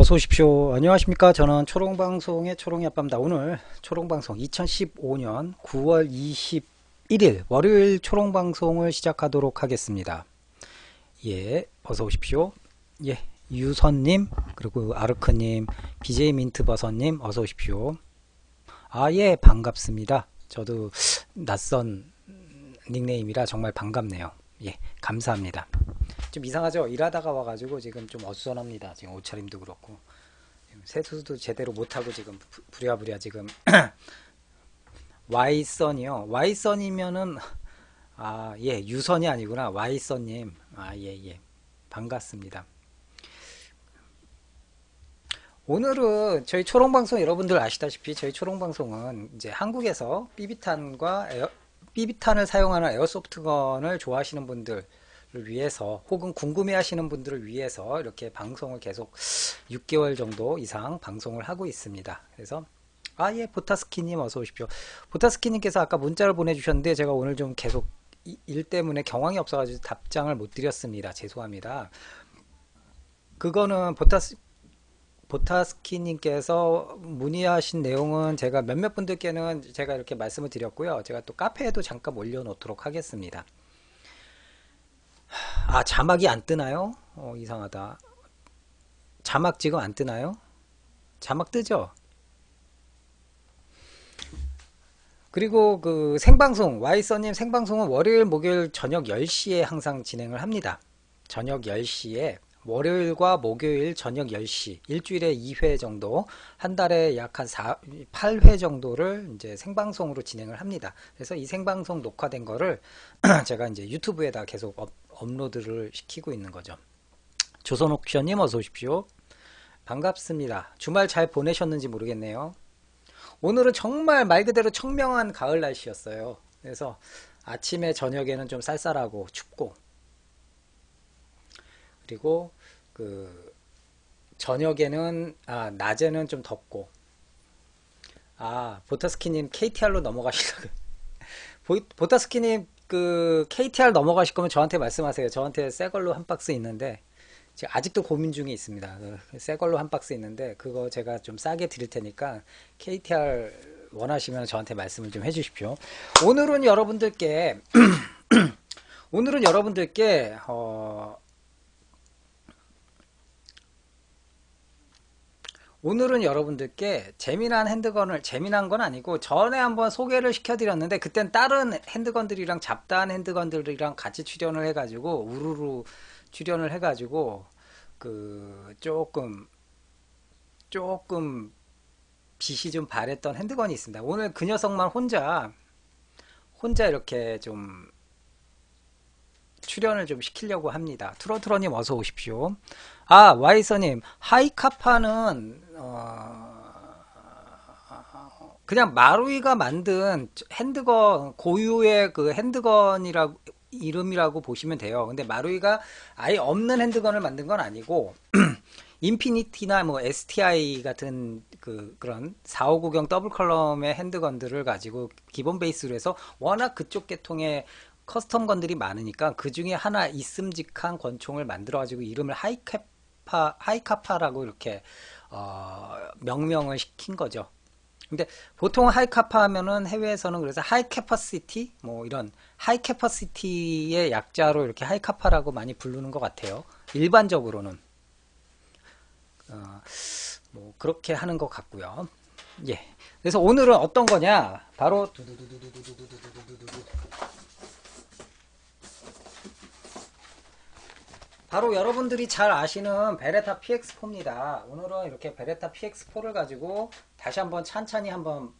어서 오십시오. 안녕하십니까. 저는 초롱방송의 초롱이 아빠입니다. 오늘 초롱방송 2015년 9월 21일 월요일 초롱방송을 시작하도록 하겠습니다. 예, 어서 오십시오. 예, 유선님, 그리고 아르크님, BJ 민트버섯님, 어서 오십시오. 아, 예, 반갑습니다. 저도 낯선 닉네임이라 정말 반갑네요. 예, 감사합니다. 좀 이상하죠? 일하다가 와가지고 지금 좀 어수선합니다. 지금 옷차림도 그렇고. 세수도 제대로 못하고 지금 부랴부랴 지금 Y선이요. Y선이면은 아, 예, 유선이 아니구나. Y선님. 아, 예, 예. 반갑습니다. 오늘은 저희 초롱방송 여러분들 아시다시피 저희 초롱방송은 이제 한국에서 삐비탄을 사용하는 에어소프트건을 좋아하시는 분들을 위해서 혹은 궁금해하시는 분들을 위해서 이렇게 방송을 계속 6개월 정도 이상 방송을 하고 있습니다. 그래서 아, 예, 보타스키님 어서 오십시오. 보타스키님께서 아까 문자를 보내주셨는데 제가 오늘 좀 계속 일 때문에 경황이 없어가지고 답장을 못 드렸습니다. 죄송합니다. 그거는 보타스키님께서 문의하신 내용은 제가 몇몇 분들께는 제가 이렇게 말씀을 드렸고요. 제가 또 카페에도 잠깐 올려놓도록 하겠습니다. 아, 자막이 안 뜨나요? 이상하다. 자막 지금 안 뜨나요? 자막 뜨죠? 그리고 그 생방송, 와이서님 생방송은 월요일, 목요일 저녁 10시에 항상 진행을 합니다. 저녁 10시에 월요일과 목요일 저녁 10시, 일주일에 2회 정도, 한 달에 약 한 8회 정도를 이제 생방송으로 진행을 합니다. 그래서 이 생방송 녹화된 거를 제가 이제 유튜브에다 계속 업로드를 시키고 있는 거죠. 조선옥션님 어서 오십시오. 반갑습니다. 주말 잘 보내셨는지 모르겠네요. 오늘은 정말 말 그대로 청명한 가을 날씨였어요. 그래서 아침에 저녁에는 좀 쌀쌀하고 춥고, 그리고 그 저녁에는 낮에는 좀 덥고. 아, 보타스키님 KTR로 넘어가시려고. 보타스키님 그 KTR 넘어가실 거면 저한테 말씀하세요. 저한테 새 걸로 한 박스 있는데 지금 아직도 고민 중에 있습니다. 새 걸로 한 박스 있는데 그거 제가 좀 싸게 드릴 테니까 KTR 원하시면 저한테 말씀을 좀 해주십시오. 오늘은 여러분들께 오늘은 여러분들께 오늘은 여러분들께 재미난 핸드건을, 재미난 건 아니고 전에 한번 소개를 시켜드렸는데 그땐 다른 핸드건들이랑, 잡다한 핸드건들이랑 같이 출연을 해가지고 우르르 출연을 해가지고 그 조금 빛이 좀 바랬던 핸드건이 있습니다. 오늘 그 녀석만 혼자 이렇게 좀 출연을 좀 시키려고 합니다. 트로트러님 어서 오십시오. 아, 와이서님, 하이카파는 그냥 마루이가 만든 핸드건, 고유의 그 핸드건이라고 이름이라고 보시면 돼요. 근데 마루이가 아예 없는 핸드건을 만든 건 아니고 인피니티나 뭐 STI 같은 그런 4590 더블 컬럼의 핸드건들을 가지고 기본 베이스로 해서 워낙 그쪽 계통의 커스텀건들이 많으니까 그 중에 하나 있음직한 권총을 만들어 가지고 이름을 하이카파라고 이렇게 명명을 시킨 거죠. 근데 보통 하이카파 하면은 해외에서는 그래서 하이캐퍼시티 뭐 이런 하이캐퍼시티의 약자로 이렇게 하이카파라고 많이 부르는 것 같아요. 일반적으로는 뭐 그렇게 하는 것 같고요. 예. 그래서 오늘은 어떤 거냐? 바로 여러분들이 잘 아시는 베레타 PX4입니다. 오늘은 이렇게 베레타 PX4를 가지고 다시 한번 찬찬히 한번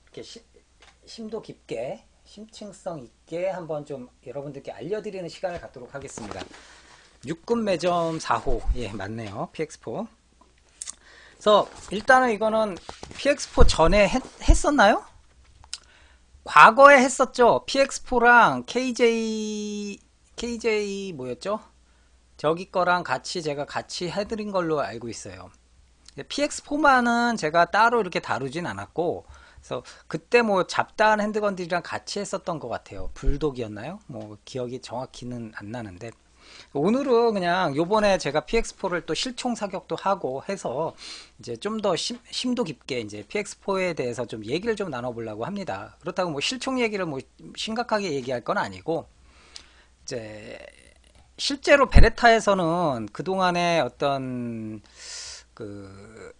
이렇게 심도 깊게 심층성 있게 한번 좀 여러분들께 알려드리는 시간을 갖도록 하겠습니다. 육군 매점 4호, 예, 맞네요. PX4. 그래서 일단은 이거는 PX4 전에 했었나요? 과거에 했었죠. PX4랑 KJ 뭐였죠? 저기 거랑 같이 제가 같이 해드린 걸로 알고 있어요. PX4만은 제가 따로 이렇게 다루진 않았고, 그래서 그때 뭐 잡다한 핸드건들이랑 같이 했었던 것 같아요. 불독이었나요? 뭐 기억이 정확히는 안 나는데. 오늘은 그냥 요번에 제가 PX4를 또 실총 사격도 하고 해서 이제 좀 더 심도 깊게 이제 PX4에 대해서 좀 얘기를 좀 나눠보려고 합니다. 그렇다고 뭐 실총 얘기를 뭐 심각하게 얘기할 건 아니고, 이제 실제로 베레타에서는 그동안의 어떤 그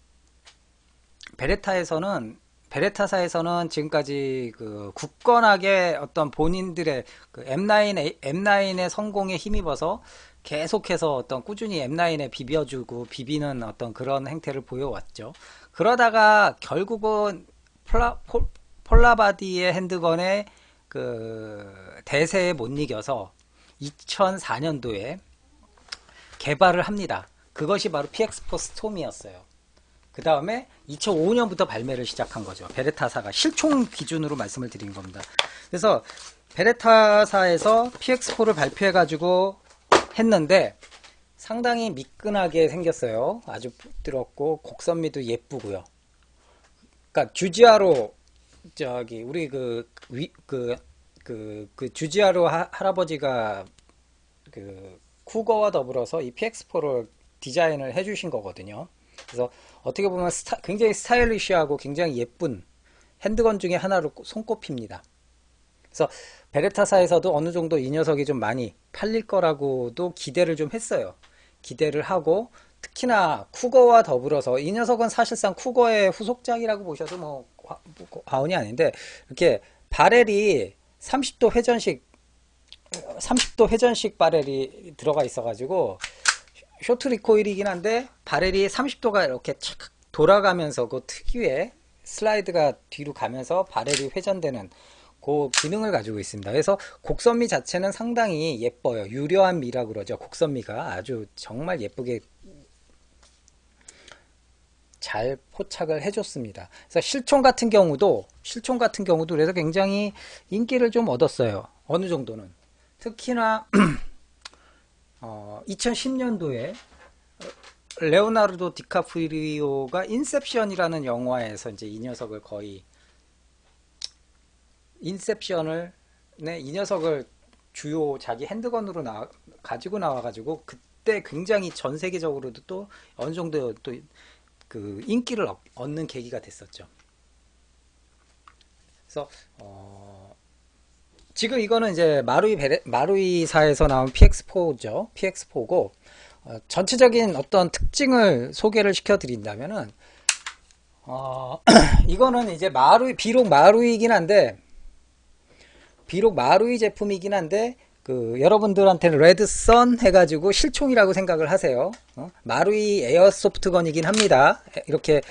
베레타사에서는 지금까지 그 굳건하게 어떤 본인들의 그 M9의 성공에 힘입어서 계속해서 어떤 꾸준히 M9에 비비는 어떤 그런 행태를 보여왔죠. 그러다가 결국은 폴라바디의 핸드건의 그 대세에 못 이겨서 2004년도에 개발을 합니다. 그것이 바로 PX4 스톰이었어요. 그 다음에 2005년부터 발매를 시작한 거죠. 베레타사가 실총 기준으로 말씀을 드린 겁니다. 그래서 베레타사에서 PX4를 발표해가지고 했는데 상당히 미끈하게 생겼어요. 아주 부드럽고 곡선미도 예쁘고요. 그러니까 주지아로 저기 우리 주지아로 할아버지가 그 쿠거와 더불어서 이 PX4를 디자인을 해주신 거거든요. 그래서 어떻게 보면 굉장히 스타일리시하고 굉장히 예쁜 핸드건 중에 하나로 손꼽힙니다. 그래서 베레타사에서도 어느 정도 이 녀석이 좀 많이 팔릴 거라고도 기대를 좀 했어요. 기대를 하고 특히나 쿠거와 더불어서 이 녀석은 사실상 쿠거의 후속작이라고 보셔도 뭐 과언이 아닌데, 이렇게 바렐이 30도 회전식 바렐이 들어가 있어가지고 쇼트 리코일이긴 한데 바렐이 30도가 이렇게 착 돌아가면서 그 특유의 슬라이드가 뒤로 가면서 바렐이 회전되는 그 기능을 가지고 있습니다. 그래서 곡선미 자체는 상당히 예뻐요. 유려한 미라 그러죠. 곡선미가 아주 정말 예쁘게 잘 포착을 해줬습니다. 그래서 실총 같은 경우도 그래서 굉장히 인기를 좀 얻었어요. 어느 정도는. 특히나 2010년도에 레오나르도 디카프리오가 인셉션이라는 영화에서 이제 이 녀석을 이 녀석을 주요 자기 핸드건으로 가지고 나와가지고 그때 굉장히 전 세계적으로도 또 어느 정도 또 그 인기를 얻는 계기가 됐었죠. 그래서 지금 이거는 이제 마루이사에서 나온 PX4죠. PX4고 전체적인 어떤 특징을 소개를 시켜드린다면은 이거는 이제 비록 마루이 제품이긴 한데 그 여러분들한테는 레드선 해가지고 실총이라고 생각을 하세요. 마루이 에어소프트건이긴 합니다. 이렇게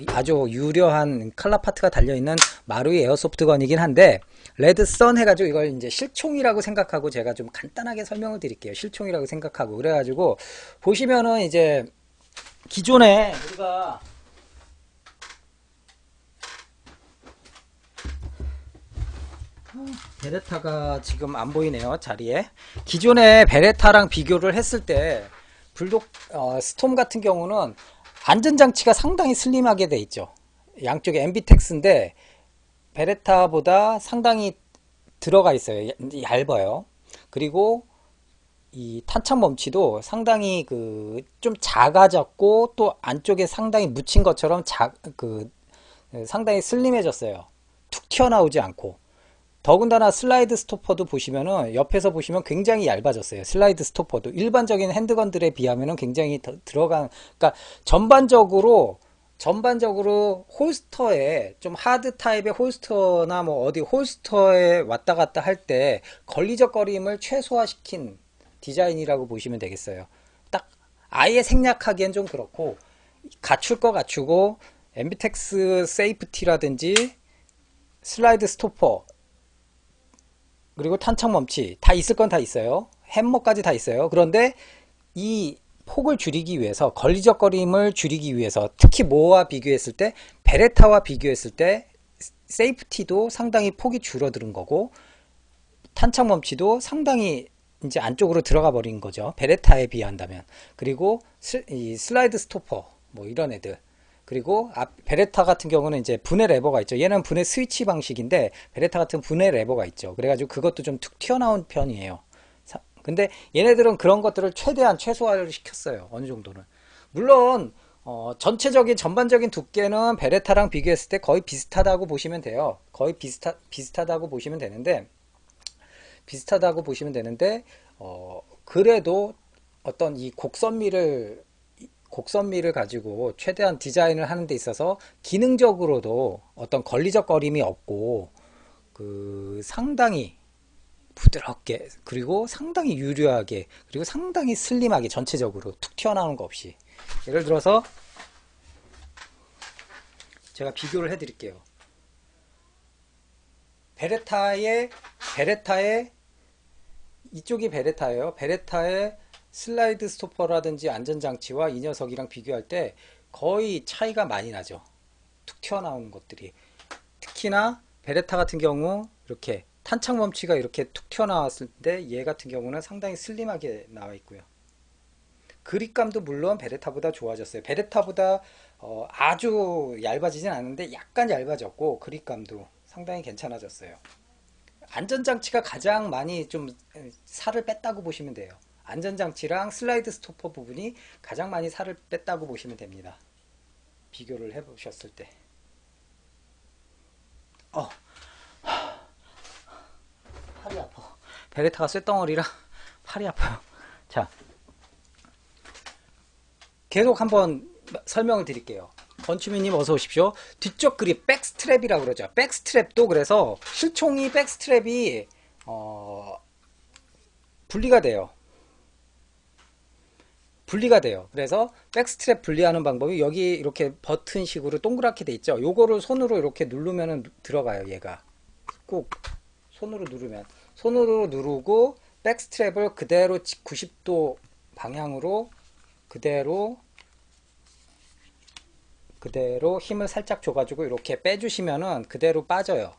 아주 유려한 칼라 파트가 달려있는 마루이 에어소프트건이긴 한데 레드선 해가지고 이걸 이제 실총이라고 생각하고 제가 좀 간단하게 설명을 드릴게요. 실총이라고 생각하고 그래가지고 보시면은 이제 기존에 우리가 베레타가 지금 안 보이네요. 자리에. 기존의 베레타랑 비교를 했을 때 스톰 같은 경우는 안전장치가 상당히 슬림하게 돼 있죠. 양쪽에 엠비텍스인데 베레타보다 상당히 들어가 있어요. 얇아요. 그리고 이 탄창 멈치도 상당히 좀 작아졌고 또 안쪽에 상당히 묻힌 것처럼 상당히 슬림해졌어요. 툭 튀어나오지 않고. 더군다나 슬라이드 스토퍼도 보시면은 옆에서 보시면 굉장히 얇아졌어요. 슬라이드 스토퍼도 일반적인 핸드건들에 비하면은 굉장히 그러니까 전반적으로 홀스터에 좀 하드 타입의 홀스터나 뭐 어디 홀스터에 왔다 갔다 할 때 걸리적거림을 최소화시킨 디자인이라고 보시면 되겠어요. 딱 아예 생략하기엔 좀 그렇고 갖출 거 갖추고 엠비텍스 세이프티라든지 슬라이드 스토퍼 그리고 탄창 멈치 다 있을 건 다 있어요. 햄머까지 다 있어요. 그런데 이 폭을 줄이기 위해서 걸리적거림을 줄이기 위해서 특히 뭐와 비교했을 때 베레타와 비교했을 때 세이프티도 상당히 폭이 줄어드는 거고 탄창 멈치도 상당히 이제 안쪽으로 들어가 버린 거죠. 베레타에 비한다면. 그리고 이 슬라이드 스토퍼 뭐 이런 애들 그리고 베레타 같은 경우는 이제 분해 레버가 있죠. 얘는 분해 스위치 방식인데 베레타 같은 분해 레버가 있죠. 그래가지고 그것도 좀 툭 튀어나온 편이에요. 근데 얘네들은 그런 것들을 최대한 최소화를 시켰어요. 어느 정도는. 물론 전체적인 전반적인 두께는 베레타랑 비교했을 때 거의 비슷하다고 보시면 돼요. 거의 비슷하다고 보시면 되는데 그래도 어떤 이 곡선미를 가지고 최대한 디자인을 하는 데 있어서 기능적으로도 어떤 걸리적거림이 없고 상당히 부드럽게, 그리고 상당히 유려하게, 그리고 상당히 슬림하게, 전체적으로 툭 튀어나오는 거 없이. 예를 들어서 제가 비교를 해 드릴게요. 베레타의 이쪽이 베레타예요. 베레타의 슬라이드 스토퍼라든지 안전장치와 이 녀석이랑 비교할 때 거의 차이가 많이 나죠. 툭 튀어나오는 것들이. 특히나 베레타 같은 경우 이렇게 탄창 멈치가 이렇게 툭 튀어나왔을 때 얘 같은 경우는 상당히 슬림하게 나와 있고요. 그립감도 물론 베레타보다 좋아졌어요. 베레타보다 아주 얇아지진 않는데 약간 얇아졌고, 그립감도 상당히 괜찮아졌어요. 안전장치가 가장 많이 좀 살을 뺐다고 보시면 돼요. 안전장치랑 슬라이드 스토퍼 부분이 가장 많이 살을 뺐다고 보시면 됩니다. 비교를 해보셨을 때. 팔이 아파. 베레타가 쇳덩어리라 팔이 아파요. 자, 계속 한번 설명을 드릴게요. 건추미님 어서 오십시오. 뒤쪽 그립 백스트랩이라고 그러죠. 백스트랩도 그래서 실총이 백스트랩이 분리가 돼요. 그래서 백스트랩 분리하는 방법이 여기 이렇게 버튼식으로 동그랗게 돼 있죠. 요거를 손으로 이렇게 누르면 들어가요. 얘가 꼭 손으로 누르고 백스트랩을 그대로 90도 방향으로 그대로 힘을 살짝 줘가지고 이렇게 빼주시면은 그대로 빠져요.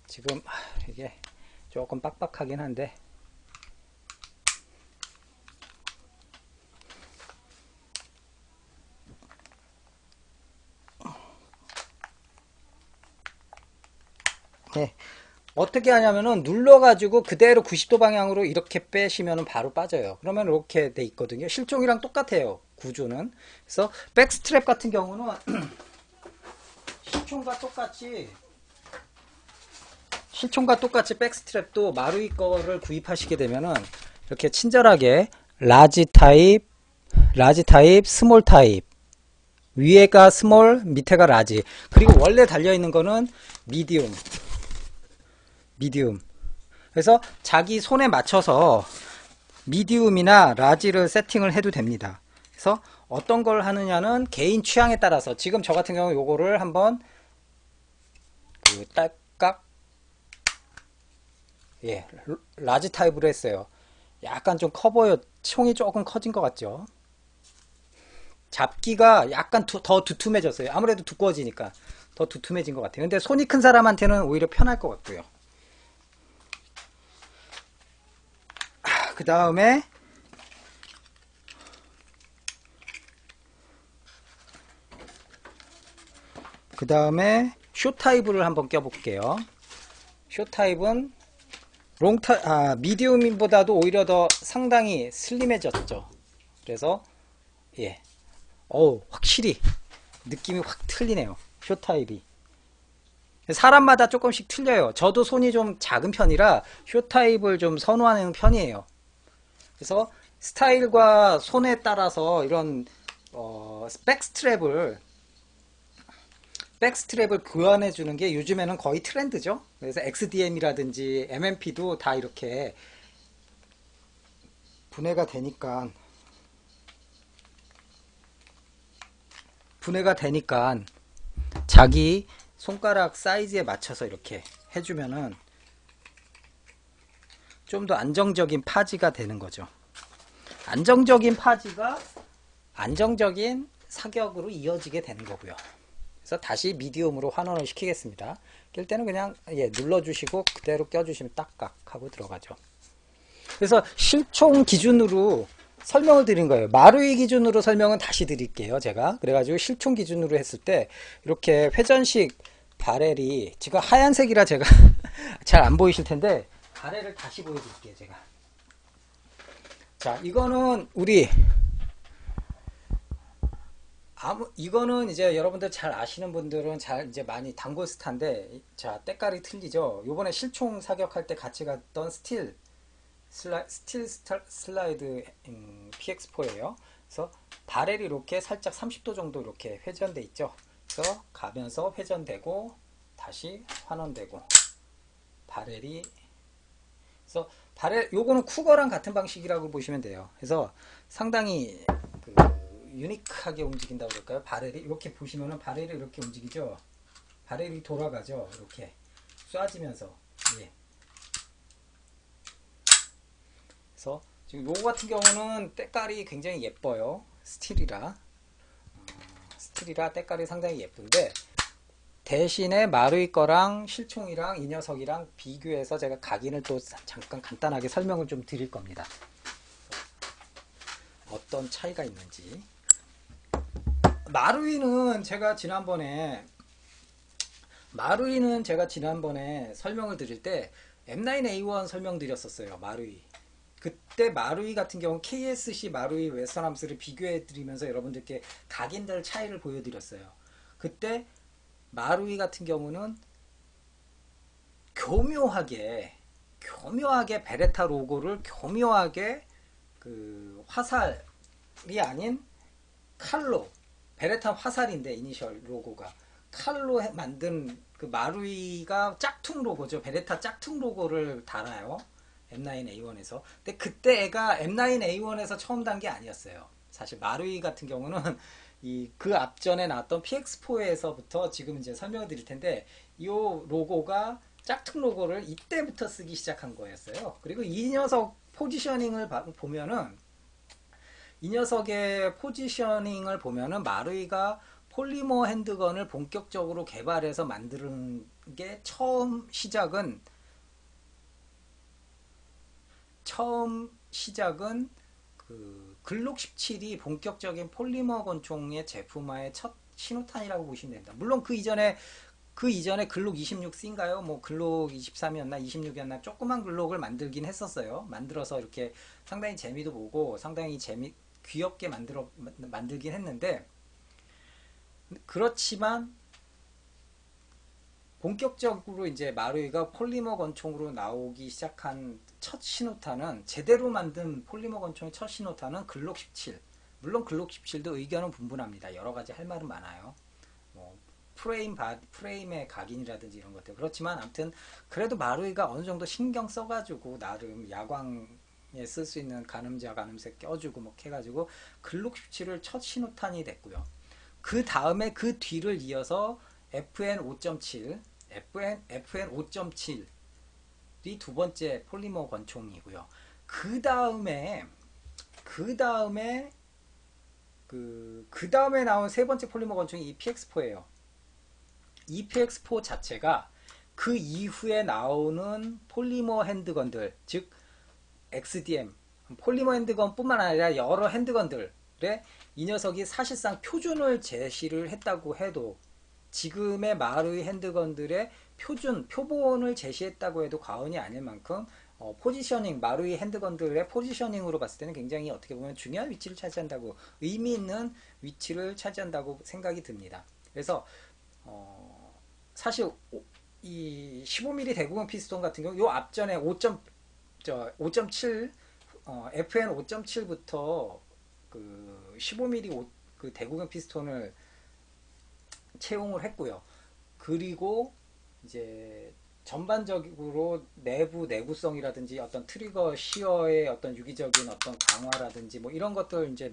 지금 이게 조금 빡빡하긴 한데, 네. 어떻게 하냐면은 눌러가지고 그대로 90도 방향으로 이렇게 빼시면은 바로 빠져요. 그러면 이렇게 돼 있거든요. 실종이랑 똑같아요. 구조는. 그래서 백스트랩 같은 경우는 실총과 똑같이 백스트랩도 마루이 거를 구입하시게 되면은 이렇게 친절하게 라지 타입, 스몰 타입, 위에가 스몰, 밑에가 라지, 그리고 원래 달려있는 거는 미디움. 그래서 자기 손에 맞춰서 미디움이나 라지를 세팅을 해도 됩니다. 그래서 어떤 걸 하느냐는 개인 취향에 따라서, 지금 저 같은 경우 요거를 한번 딸깍, 라지 타입으로 했어요. 약간 좀 커 보여. 총이 조금 커진 것 같죠? 잡기가 약간 더 두툼해졌어요. 아무래도 두꺼워지니까 더 두툼해진 것 같아요. 근데 손이 큰 사람한테는 오히려 편할 것 같고요. 그 다음에 쇼 타입을 한번 껴볼게요. 쇼 타입은 미디움보다도 오히려 더 상당히 슬림해졌죠. 그래서 확실히 느낌이 확 틀리네요. 쇼 타입이. 사람마다 조금씩 틀려요. 저도 손이 좀 작은 편이라 쇼 타입을 좀 선호하는 편이에요. 그래서 스타일과 손에 따라서 이런 백스트랩을 교환해 주는 게 요즘에는 거의 트렌드죠. 그래서 XDM이라든지 MMP도 다 이렇게 분해가 되니까 자기 손가락 사이즈에 맞춰서 이렇게 해주면은 좀 더 안정적인 파지가 되는 거죠. 안정적인 파지가 안정적인 사격으로 이어지게 되는 거고요. 그래서 다시 미디움으로 환원을 시키겠습니다. 낄 때는 그냥 눌러주시고 그대로 껴주시면 딱딱 하고 들어가죠. 그래서 실총 기준으로 설명을 드린 거예요. 마루이 기준으로 설명은 다시 드릴게요. 제가 그래가지고 실총 기준으로 했을 때 이렇게 회전식 바렐이, 지금 하얀색이라 제가 잘 안 보이실 텐데 바렐을 다시 보여드릴게요. 제가 자, 이거는 이제 여러분들 잘 아시는 분들은 잘 이제 많이 단골 스타인데, 자, 때깔이 틀리죠. 요번에 실총 사격할 때 같이 갔던 슬라이드 PX4예요. 그래서 바렐이 이렇게 살짝 30도 정도 이렇게 회전돼 있죠. 그래서 가면서 회전되고 다시 환원되고 바렐이, 그래서 바렐 요거는 쿠거랑 같은 방식이라고 보시면 돼요. 그래서 상당히 그 유니크하게 움직인다고 그럴까요? 바렐이 이렇게 보시면은 바렐이 이렇게 움직이죠. 바렐이 돌아가죠. 이렇게 쏴지면서. 예. 그래서 지금 요거 같은 경우는 때깔이 굉장히 예뻐요. 스틸이라 때깔이 상당히 예쁜데, 대신에 마루이 거랑 실총이랑 이 녀석이랑 비교해서 제가 각인을 또 잠깐 간단하게 설명을 좀 드릴 겁니다. 어떤 차이가 있는지. 마루이는 제가 지난번에 설명을 드릴 때 M9A1 설명드렸었어요. 마루이. 그때 마루이 같은 경우 KSC 마루이 웨스턴함스를 비교해 드리면서 여러분들께 각인들 차이를 보여드렸어요. 그때 마루이 같은 경우는 교묘하게 베레타 로고를 교묘하게 그 화살이 아닌 칼로, 베레타 화살인데 이니셜 로고가 칼로 만든 그 마루이가 짝퉁 로고죠. 베레타 짝퉁 로고를 달아요. M9A1에서. 근데 그때 애가 M9A1에서 처음 단 게 아니었어요. 사실 마루이 같은 경우는 그 앞전에 나왔던 PX4에서부터 지금 이제 설명을 드릴 텐데, 이 로고가 짝퉁 로고를 이때부터 쓰기 시작한 거였어요. 그리고 이 녀석 포지셔닝을 보면은, 이 녀석의 포지셔닝을 보면은 마루이가 폴리머 핸드건을 본격적으로 개발해서 만드는 게 처음 시작은 그 글록 17이 본격적인 폴리머 권총의 제품화의 첫 신호탄이라고 보시면 됩니다. 물론 그 이전에 글록 26C인가요? 뭐 글록 23이었나 26이었나 조그만 글록을 만들긴 했었어요. 만들어서 이렇게 상당히 재미도 보고 상당히 귀엽게 만들긴 했는데, 그렇지만 본격적으로 이제 마루이가 폴리머 권총으로 나오기 시작한 첫 신호탄은, 제대로 만든 폴리머 권총의 첫 신호탄은 글록 17. 물론 글록 17도 의견은 분분합니다. 여러 가지 할 말은 많아요. 뭐 프레임의 각인이라든지 이런 것들. 그렇지만 아무튼 그래도 마루이가 어느 정도 신경 써가지고 나름 야광에 쓸 수 있는 가늠새 껴주고 뭐 해가지고 글록 17을 첫 신호탄이 됐고요. 그 다음에 그 뒤를 이어서 FN 5.7, FN 5.7이 두 번째 폴리머 권총이고요. 그 다음에 나온 세 번째 폴리머 권총이 이 PX4예요. 이 PX4 자체가 그 이후에 나오는 폴리머 핸드건들, 즉 XDM, 폴리머 핸드건뿐만 아니라 여러 핸드건들에 이 녀석이 사실상 표준을 제시를 했다고 해도, 지금의 마루이 핸드건들의 표본을 제시했다고 해도 과언이 아닐 만큼 마루이 핸드건들의 포지셔닝으로 봤을 때는 굉장히 어떻게 보면 중요한 위치를 차지한다고, 의미 있는 위치를 차지한다고 생각이 듭니다. 그래서 사실 이 15mm 대구경 피스톤 같은 경우 요 앞전에 5.7 FN 5.7부터 그 15mm 그 대구경 피스톤을 채용을 했고요. 그리고 이제 전반적으로 내구성이라든지 어떤 트리거 시어의 어떤 유기적인 어떤 강화라든지 뭐 이런 것들 이제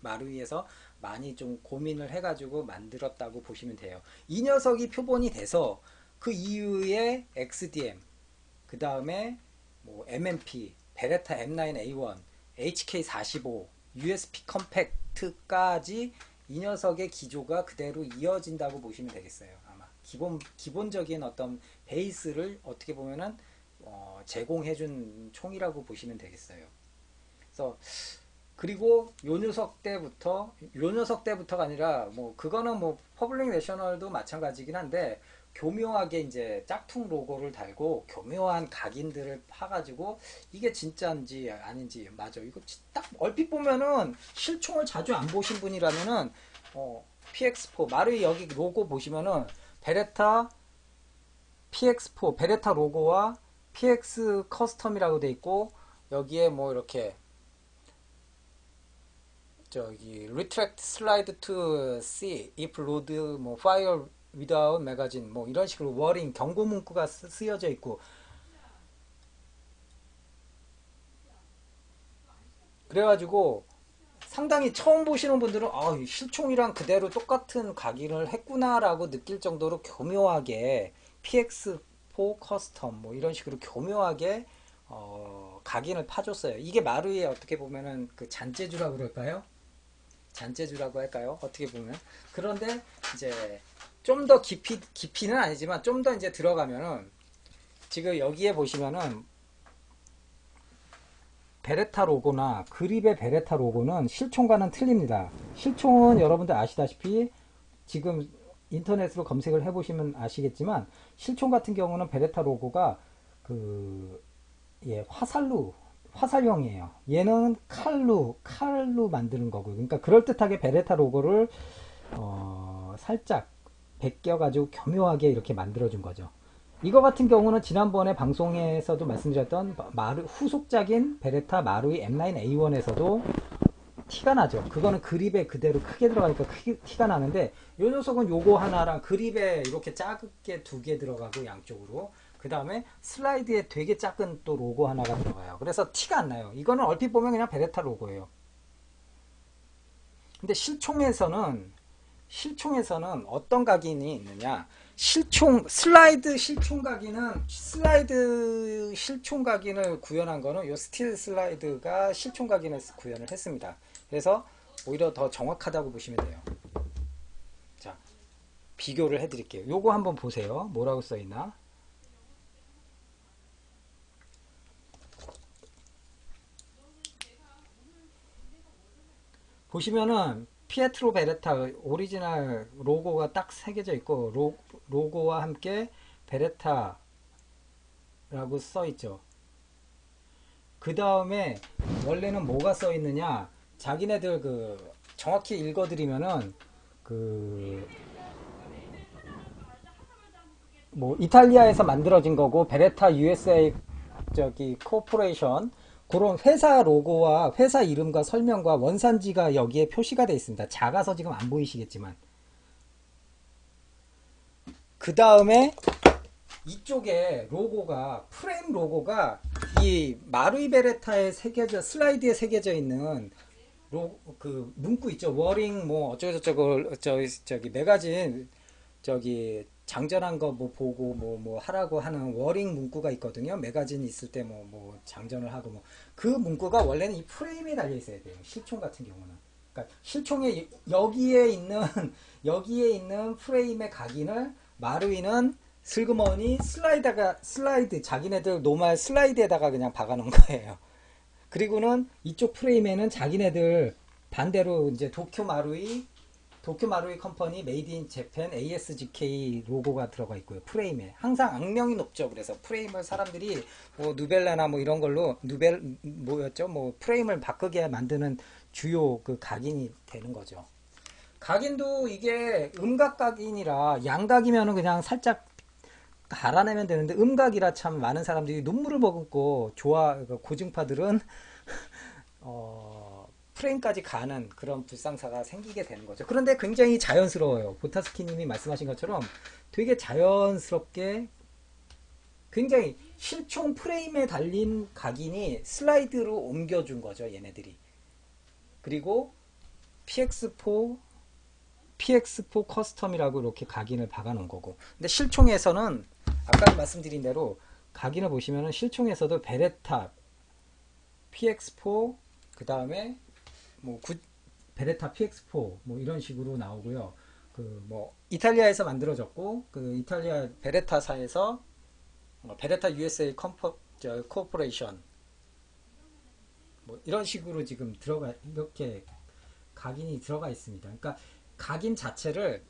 마루이에서 많이 좀 고민을 해가지고 만들었다고 보시면 돼요. 이 녀석이 표본이 돼서 그 이후에 XDM, 그 다음에 뭐 MMP, 베레타 M9A1, HK45, USP 컴팩트까지 이 녀석의 기조가 그대로 이어진다고 보시면 되겠어요. 아마 기본적인 어떤 베이스를 어떻게 보면은 제공해준 총이라고 보시면 되겠어요. 그래서 그리고 요 녀석 때부터가 아니라 뭐 그거는 뭐 퍼블릭 내셔널도 마찬가지긴 한데, 교묘하게 이제 짝퉁 로고를 달고 교묘한 각인들을 파가지고 이게 진짜인지 아닌지 맞아. 이거 딱 얼핏 보면은 실총을 자주 안 보신 분이라면은 PX4 마루이 여기 로고 보시면은 베레타 PX4 베레타 로고와 PX 커스텀이라고 돼 있고 여기에 뭐 이렇게 저기 retract slide to see if load 뭐 fire without magazine 뭐 이런 식으로 워링 경고 문구가 쓰여져 있고 그래가지고 상당히 처음 보시는 분들은 실총이랑 그대로 똑같은 각인을 했구나라고 느낄 정도로 교묘하게 PX4 커스텀 뭐 이런 식으로 교묘하게 각인을 파줬어요. 이게 마루이의 어떻게 보면은 그 잔재주라고 그럴까요? 잔재주라고 할까요? 어떻게 보면. 그런데 이제 좀 더 깊이는 아니지만 좀 더 이제 들어가면은 지금 여기에 보시면은 베레타 로고나 그립의 베레타 로고는 실총과는 틀립니다. 실총은 여러분들 아시다시피 지금 인터넷으로 검색을 해보시면 아시겠지만 실총 같은 경우는 베레타 로고가 화살형이에요. 얘는 칼로 만드는 거고요. 그러니까 그럴듯하게 베레타 로고를 살짝 베껴가지고 교묘하게 이렇게 만들어준 거죠. 이거 같은 경우는 지난번에 방송에서도 말씀드렸던 후속작인 베레타 마루이 M9A1에서도 티가 나죠. 그거는 그립에 그대로 크게 들어가니까 티가 나는데 이 녀석은 요거 하나랑 그립에 이렇게 작게 두 개 들어가고 양쪽으로 그 다음에 슬라이드에 되게 작은 또 로고 하나가 들어가요. 그래서 티가 안 나요. 이거는 얼핏 보면 그냥 베레타 로고예요. 근데 실총에서는 어떤 각인이 있느냐? 슬라이드 실총 각인은 슬라이드 실총 각인을 구현한 거는 요 스틸 슬라이드가 실총 각인을 구현을 했습니다. 그래서 오히려 더 정확하다고 보시면 돼요. 자, 비교를 해드릴게요. 요거 한번 보세요. 뭐라고 써있나? 보시면은 피에트로 베레타 오리지널 로고가 딱 새겨져 있고 로고와 함께 베레타라고 써 있죠. 그 다음에 원래는 뭐가 써 있느냐? 자기네들 정확히 읽어드리면은 뭐 이탈리아에서 만들어진 거고 베레타 USA 저기 코퍼레이션 그런 회사 로고와 회사 이름과 설명과 원산지가 여기에 표시가 되어 있습니다. 작아서 지금 안 보이시겠지만 그 다음에 이쪽에 로고가 프레임 로고가 이 마루이 베레타에 새겨져 슬라이드에 새겨져 있는 문구 있죠. 워링 뭐 어쩌고저쩌고 저기 매거진 저기 장전한 거 뭐 보고 뭐 하라고 하는 워링 문구가 있거든요. 매거진 있을 때 뭐 장전을 하고 뭐 그 문구가 원래는 이 프레임에 달려 있어야 돼요. 실총 같은 경우는. 그러니까 실총에 여기에 있는 프레임의 각인을 마루이는 슬그머니 슬라이드 자기네들 노말 슬라이드에다가 그냥 박아 놓은 거예요. 그리고는 이쪽 프레임에는 자기네들 반대로 이제 도쿄 마루이 컴퍼니 메이드 인 재팬 ASGK 로고가 들어가 있고요. 프레임에 항상 악명이 높죠. 그래서 프레임을 사람들이 뭐 누벨라나 뭐 이런 걸로 뭐였죠? 뭐 프레임을 바꾸게 만드는 주요 그 각인이 되는 거죠. 각인도 이게 음각 각인이라 양각이면은 그냥 살짝 갈아내면 되는데 음각이라 참 많은 사람들이 눈물을 머금고 고증파들은 프레임까지 가는 그런 불상사가 생기게 되는 거죠. 그런데 굉장히 자연스러워요. 보타스키님이 말씀하신 것처럼 되게 자연스럽게 굉장히 실총 프레임에 달린 각인이 슬라이드로 옮겨준 거죠. 얘네들이. 그리고 PX4 커스텀이라고 이렇게 각인을 박아 놓은 거고. 근데 실총에서는 아까 말씀드린 대로 각인을 보시면은 실총에서도 베레타 PX4 그 다음에 뭐 베레타 PX4 뭐 이런 식으로 나오고요. 뭐 이탈리아에서 만들어졌고 그 이탈리아 베레타사에서 베레타 USA 코퍼레이션 뭐 이런 식으로 지금 이렇게 각인이 들어가 있습니다. 그러니까 각인 자체를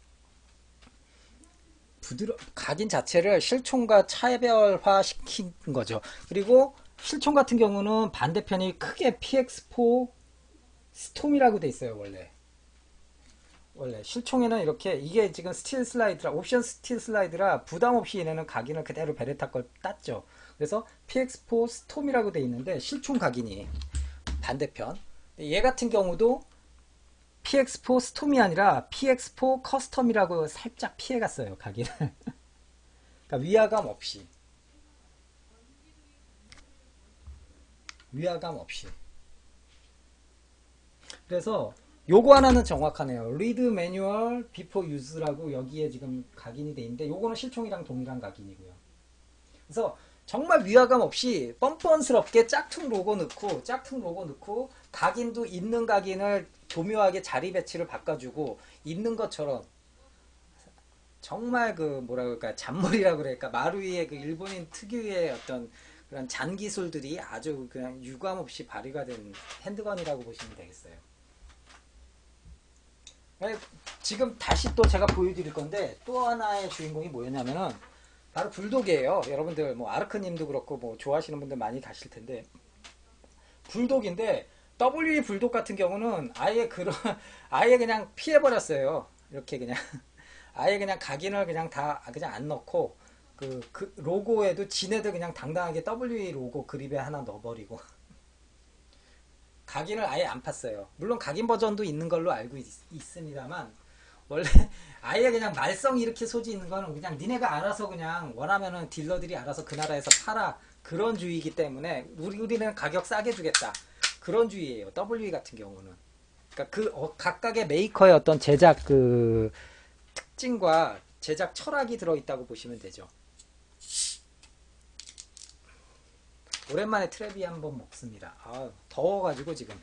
각인 자체를 실총과 차별화 시킨 거죠. 그리고 실총 같은 경우는 반대편이 크게 PX4 스톰이라고 돼 있어요, 원래 실총에는 이렇게 이게 지금 스틸 슬라이드라 옵션 스틸 슬라이드라 부담 없이 얘네는 각인을 그대로 베레타 걸 땄죠. 그래서 PX4 스톰이라고 돼 있는데 실총 각인이 반대편. 얘 같은 경우도 PX4 스톰이 아니라 PX4 커스텀이라고 살짝 피해갔어요, 각인을. 그러니까 위화감 없이. 그래서 요거 하나는 정확하네요. 리드 매뉴얼 비포 유즈라고 여기에 지금 각인이 돼 있는데 요거는 실총이랑 동일한 각인이고요. 그래서 정말 위화감 없이 뻔뻔스럽게 짝퉁 로고 넣고 각인도 있는 각인을 교묘하게 자리 배치를 바꿔주고 있는 것처럼 정말 그 뭐라 그럴까 잔머리라 그럴까 마루이의 그 일본인 특유의 어떤 그런 잔 기술들이 아주 그냥 유감 없이 발휘가 된 핸드건이라고 보시면 되겠어요. 네, 지금 다시 또 제가 보여드릴 건데 또 하나의 주인공이 뭐였냐면은 바로 불독이에요. 여러분들 뭐 아르크님도 그렇고 뭐 좋아하시는 분들 많이 가실 텐데 불독인데 WE 불독 같은 경우는 아예 그런 아예 그냥 피해버렸어요. 이렇게 그냥 아예 그냥 각인을 그냥 다 그냥 안 넣고 그 로고에도 지네들 그냥 당당하게 WE 로고 그립에 하나 넣어버리고 각인을 아예 안 팠어요. 물론 각인 버전도 있는 걸로 알고 있습니다만 원래 아예 그냥 말썽 이렇게 소지 있는 거는 그냥 니네가 알아서 그냥 원하면은 딜러들이 알아서 그 나라에서 팔아 그런 주의이기 때문에 우리는 가격 싸게 주겠다 그런 주의예요. WE 같은 경우는. 그러니까 각각의 메이커의 어떤 제작 그 특징과 제작 철학이 들어있다고 보시면 되죠. 오랜만에 트래비 한번 먹습니다. 아, 더워가지고 지금.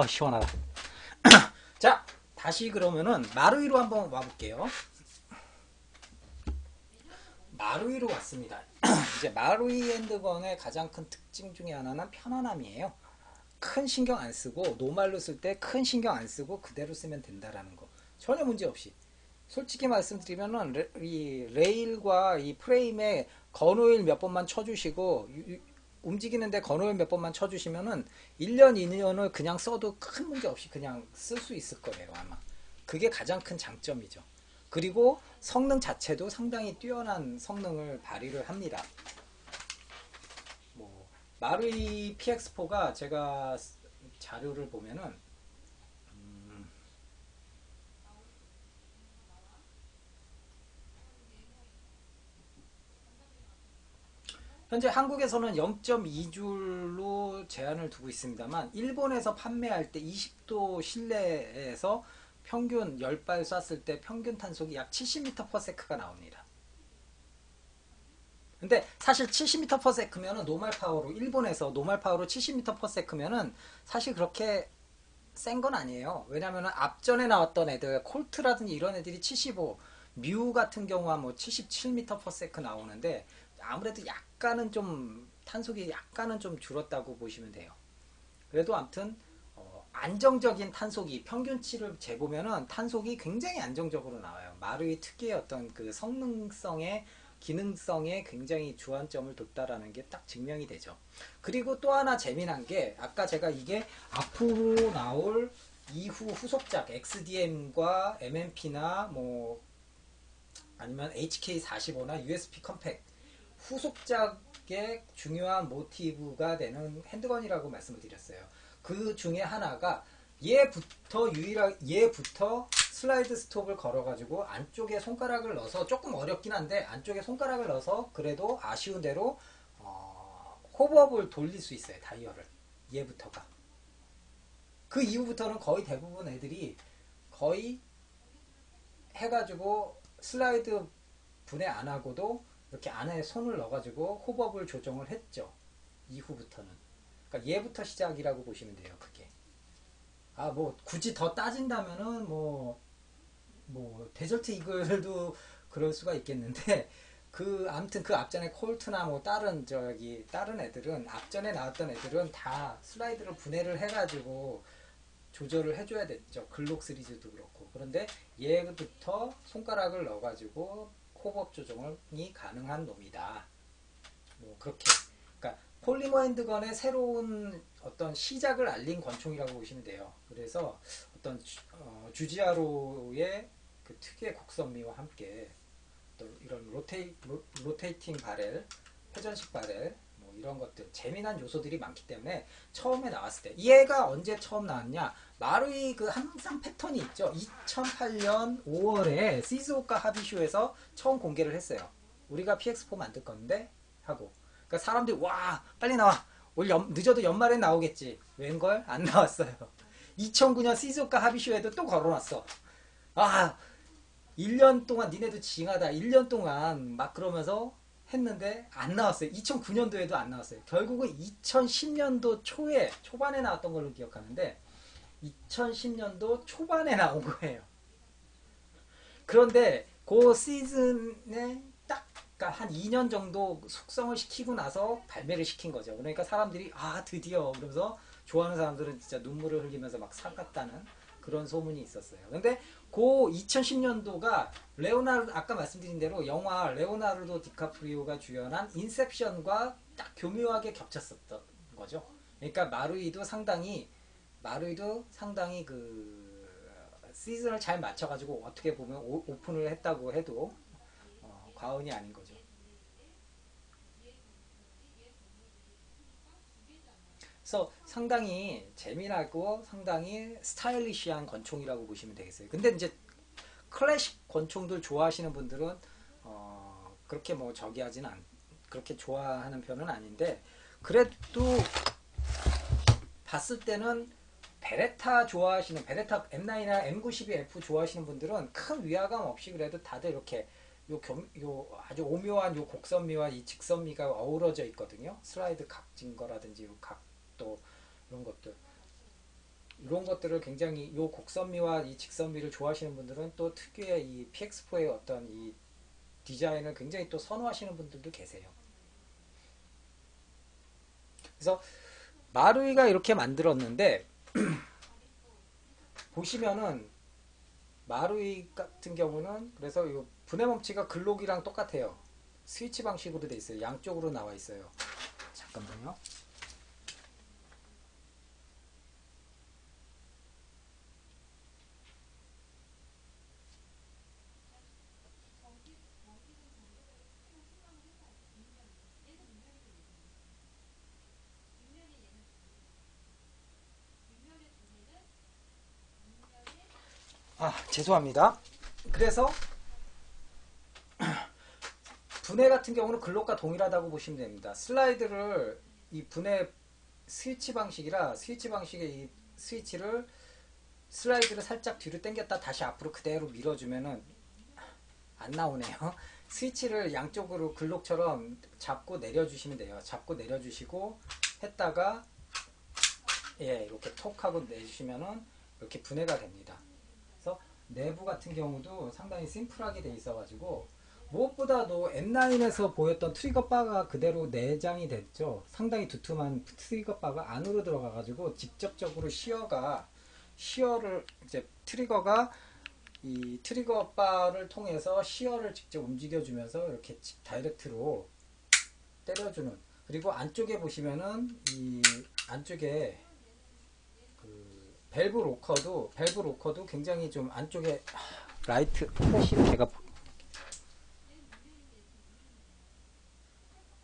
시원하다. 자, 다시 그러면은 마루이로 한번 와볼게요. 마루이로 왔습니다. 이제 마루이 핸드건의 가장 큰 특징 중에 하나는 편안함이에요. 큰 신경 안 쓰고 노말로 쓸 때 큰 신경 안 쓰고 그대로 쓰면 된다라는 거. 전혀 문제 없이. 솔직히 말씀드리면은 이 레일과 이 프레임에 건오일 몇 번만 쳐주시고 움직이는데 건오일 몇 번만 쳐주시면은 1년, 2년을 그냥 써도 큰 문제 없이 그냥 쓸 수 있을 거예요, 아마. 그게 가장 큰 장점이죠. 그리고 성능 자체도 상당히 뛰어난 성능을 발휘를 합니다. 뭐 마루이 PX4가 제가 자료를 보면은 현재 한국에서는 0.2줄로 제한을 두고 있습니다만 일본에서 판매할 때 20도 실내에서 평균 10발 쐈을 때 평균 탄속이 약 70m/s가 나옵니다. 근데 사실 70m/s면은 노말 파워로 일본에서 노말 파워로 70m/s면은 사실 그렇게 센 건 아니에요. 왜냐면은 앞전에 나왔던 애들 콜트라든지 이런 애들이 75, 뮤 같은 경우は뭐 77m/s 나오는데 아무래도 약간은 좀 탄속이 약간은 좀 줄었다고 보시면 돼요. 그래도 아무튼 안정적인 탄속이 평균치를 재보면은 탄속이 굉장히 안정적으로 나와요. 마루이 특유의 어떤 그 성능성의 기능성에 굉장히 주안점을 뒀다라는 게 딱 증명이 되죠. 그리고 또 하나 재미난 게 아까 제가 이게 앞으로 나올 이후 후속작 XDM과 MMP나 뭐 아니면 HK45나 USB 컴팩 후속작의 중요한 모티브가 되는 핸드건이라고 말씀을 드렸어요. 그 중에 하나가 얘부터 슬라이드 스톱을 걸어가지고 안쪽에 손가락을 넣어서 조금 어렵긴 한데 안쪽에 손가락을 넣어서 그래도 아쉬운 대로 호버업을 돌릴 수 있어요. 다이얼을. 얘부터가. 그 이후부터는 거의 대부분 애들이 거의 해가지고 슬라이드 분해 안 하고도 이렇게 안에 손을 넣어가지고 호버업을 조정을 했죠. 이후부터는. 그러니까 얘부터 시작이라고 보시면 돼요. 그게. 뭐 굳이 더 따진다면은 뭐 데저트 이글도 그럴 수가 있겠는데 아무튼 그 앞전에 콜트나 뭐 다른 애들은 앞전에 나왔던 애들은 다 슬라이드를 분해를 해가지고 조절을 해줘야 됐죠. 글록 시리즈도 그렇고. 그런데 얘부터 손가락을 넣어가지고 호법 조정이 가능한 놈이다. 뭐 그렇게. 그러니까 폴리머 핸드건의 새로운 어떤 시작을 알린 권총이라고 보시면 돼요. 그래서 어떤 주지아로의 그 특유의 곡선미와 함께 또 이런 로테이팅 바렐, 회전식 바렐, 뭐 이런 것들 재미난 요소들이 많기 때문에 처음에 나왔을 때 얘가 언제 처음 나왔냐? 마루이 그 항상 패턴이 있죠. 2008년 5월에 시즈오카 하비쇼에서 처음 공개를 했어요. 우리가 PX4 만들 건데 하고. 그러니까 사람들이 와 빨리 나와. 늦어도 연말에 나오겠지. 웬걸? 안 나왔어요. 2009년 시즈오카 하비쇼에도 또 걸어놨어. 아 1년 동안 니네도 징하다. 1년 동안 막 그러면서 했는데 안 나왔어요. 2009년도에도 안 나왔어요. 결국은 2010년도 초반에 나왔던 걸로 기억하는데 2010년도 초반에 나온 거예요. 그런데 그 시즌에 딱 그러니까 한 2년 정도 숙성을 시키고 나서 발매를 시킨 거죠. 그러니까 사람들이 아 드디어 그러면서 좋아하는 사람들은 진짜 눈물을 흘리면서 막 사갔다는 그런 소문이 있었어요. 근데 그 2010년도가 레오나르도 아까 말씀드린 대로 영화 레오나르도 디카프리오가 주연한 인셉션과 딱 교묘하게 겹쳤었던 거죠. 그러니까 마루이도 상당히 그 시즌을 잘 맞춰가지고 어떻게 보면 오픈을 했다고 해도 과언이 아닌 거죠. 그래서 상당히 재미나고 상당히 스타일리시한 권총이라고 보시면 되겠어요. 근데 이제 클래식 권총들 좋아하시는 분들은 그렇게 뭐 그렇게 좋아하는 편은 아닌데 그래도 봤을 때는 베레타 M9이나 M92F 좋아하시는 분들은 큰 위화감 없이 그래도 다들 이렇게 요 아주 오묘한 요 곡선미와 이 직선미가 어우러져 있거든요. 슬라이드 각진 거라든지 요 각도 이런 것들을 굉장히 요 곡선미와 이 직선미를 좋아하시는 분들은 또 특유의 이 PX4의 어떤 이 디자인을 굉장히 또 선호하시는 분들도 계세요. 그래서 마루이가 이렇게 만들었는데 보시면은 마루이 같은 경우는 그래서 이 분해 멈치가 글록이랑 똑같아요. 스위치 방식으로 돼 있어요. 양쪽으로 나와 있어요. 잠깐만요. 아, 죄송합니다. 그래서 분해 같은 경우는 글록과 동일하다고 보시면 됩니다. 슬라이드를 이 분해 스위치 방식이라 스위치 방식의 이 스위치를 슬라이드를 살짝 뒤로 당겼다 다시 앞으로 그대로 밀어주면은 안 나오네요. 스위치를 양쪽으로 글록처럼 잡고 내려주시면 돼요. 잡고 내려주시고 했다가 예 이렇게 톡 하고 내주시면은 이렇게 분해가 됩니다. 그래서 내부 같은 경우도 상당히 심플하게 돼 있어가지고 무엇보다도 M9에서 보였던 트리거 바가 그대로 내장이 됐죠. 상당히 두툼한 트리거 바가 안으로 들어가가지고 직접적으로 시어를 이제 트리거가 이 트리거 바를 통해서 시어를 직접 움직여주면서 이렇게 다이렉트로 때려주는 그리고 안쪽에 보시면은 이 안쪽에 그 밸브 로커도 굉장히 좀 안쪽에 라이트 플래시를 제가